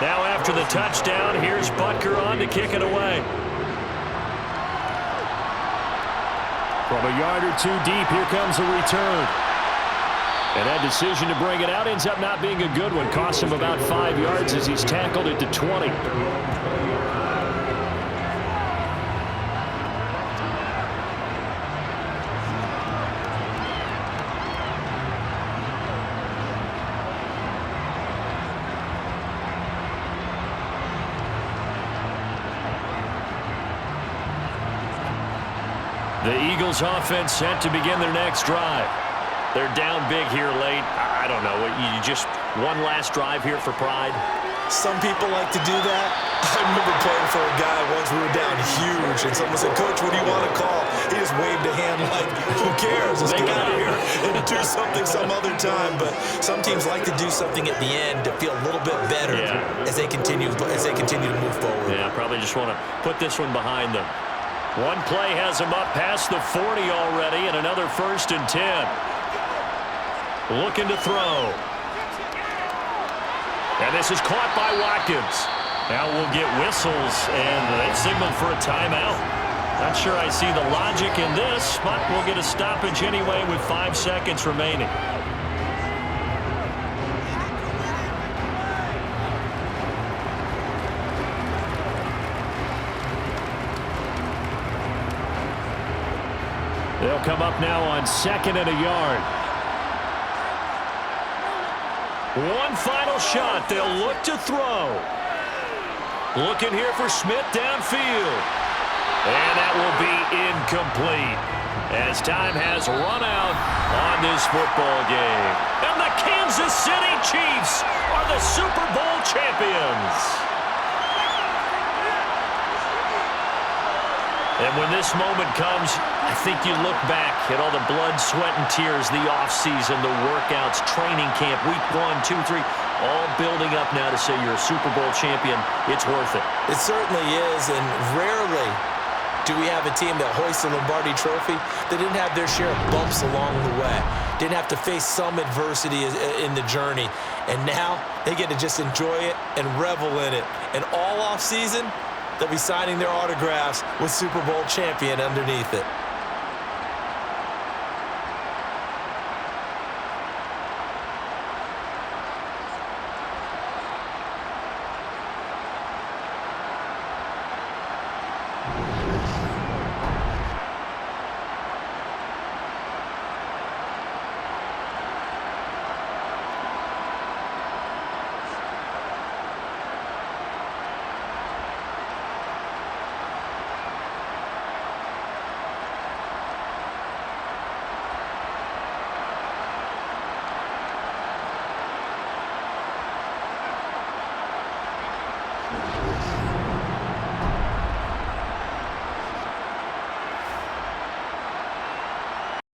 Now after the touchdown, here's Butker on to kick it away. From a yard or 2 deep, here comes a return. And that decision to bring it out ends up not being a good one. Costs him about 5 yards as he's tackled at the 20. The Eagles offense set to begin their next drive. They're down big here late. I don't know. You just one last drive here for pride? Some people like to do that. I remember playing for a guy once. We were down huge, and someone said, "Coach, what do you want to call?" He just waved a hand like, "Who cares? Let's get out of here and do something some other time." But some teams like to do something at the end to feel a little bit better as they continue to move forward. Yeah, probably just want to put this one behind them. One play has him up past the 40 already, and another 1st and 10. Looking to throw. And this is caught by Watkins. Now we'll get whistles, and they signal for a timeout. Not sure I see the logic in this, but we'll get a stoppage anyway with 5 seconds remaining. They'll come up now on 2nd and a yard. One final shot. They'll look to throw. Looking here for Smith downfield. And that will be incomplete as time has run out on this football game. And the Kansas City Chiefs are the Super Bowl champions. And when this moment comes, I think you look back at all the blood, sweat, and tears, the offseason, the workouts, training camp, week 1, 2, 3, all building up now to say you're a Super Bowl champion. It's worth it. It certainly is, and rarely do we have a team that hoists the Lombardi Trophy that didn't have their share of bumps along the way, didn't have to face some adversity in the journey, and now they get to just enjoy it and revel in it. And all offseason, they'll be signing their autographs with Super Bowl champion underneath it.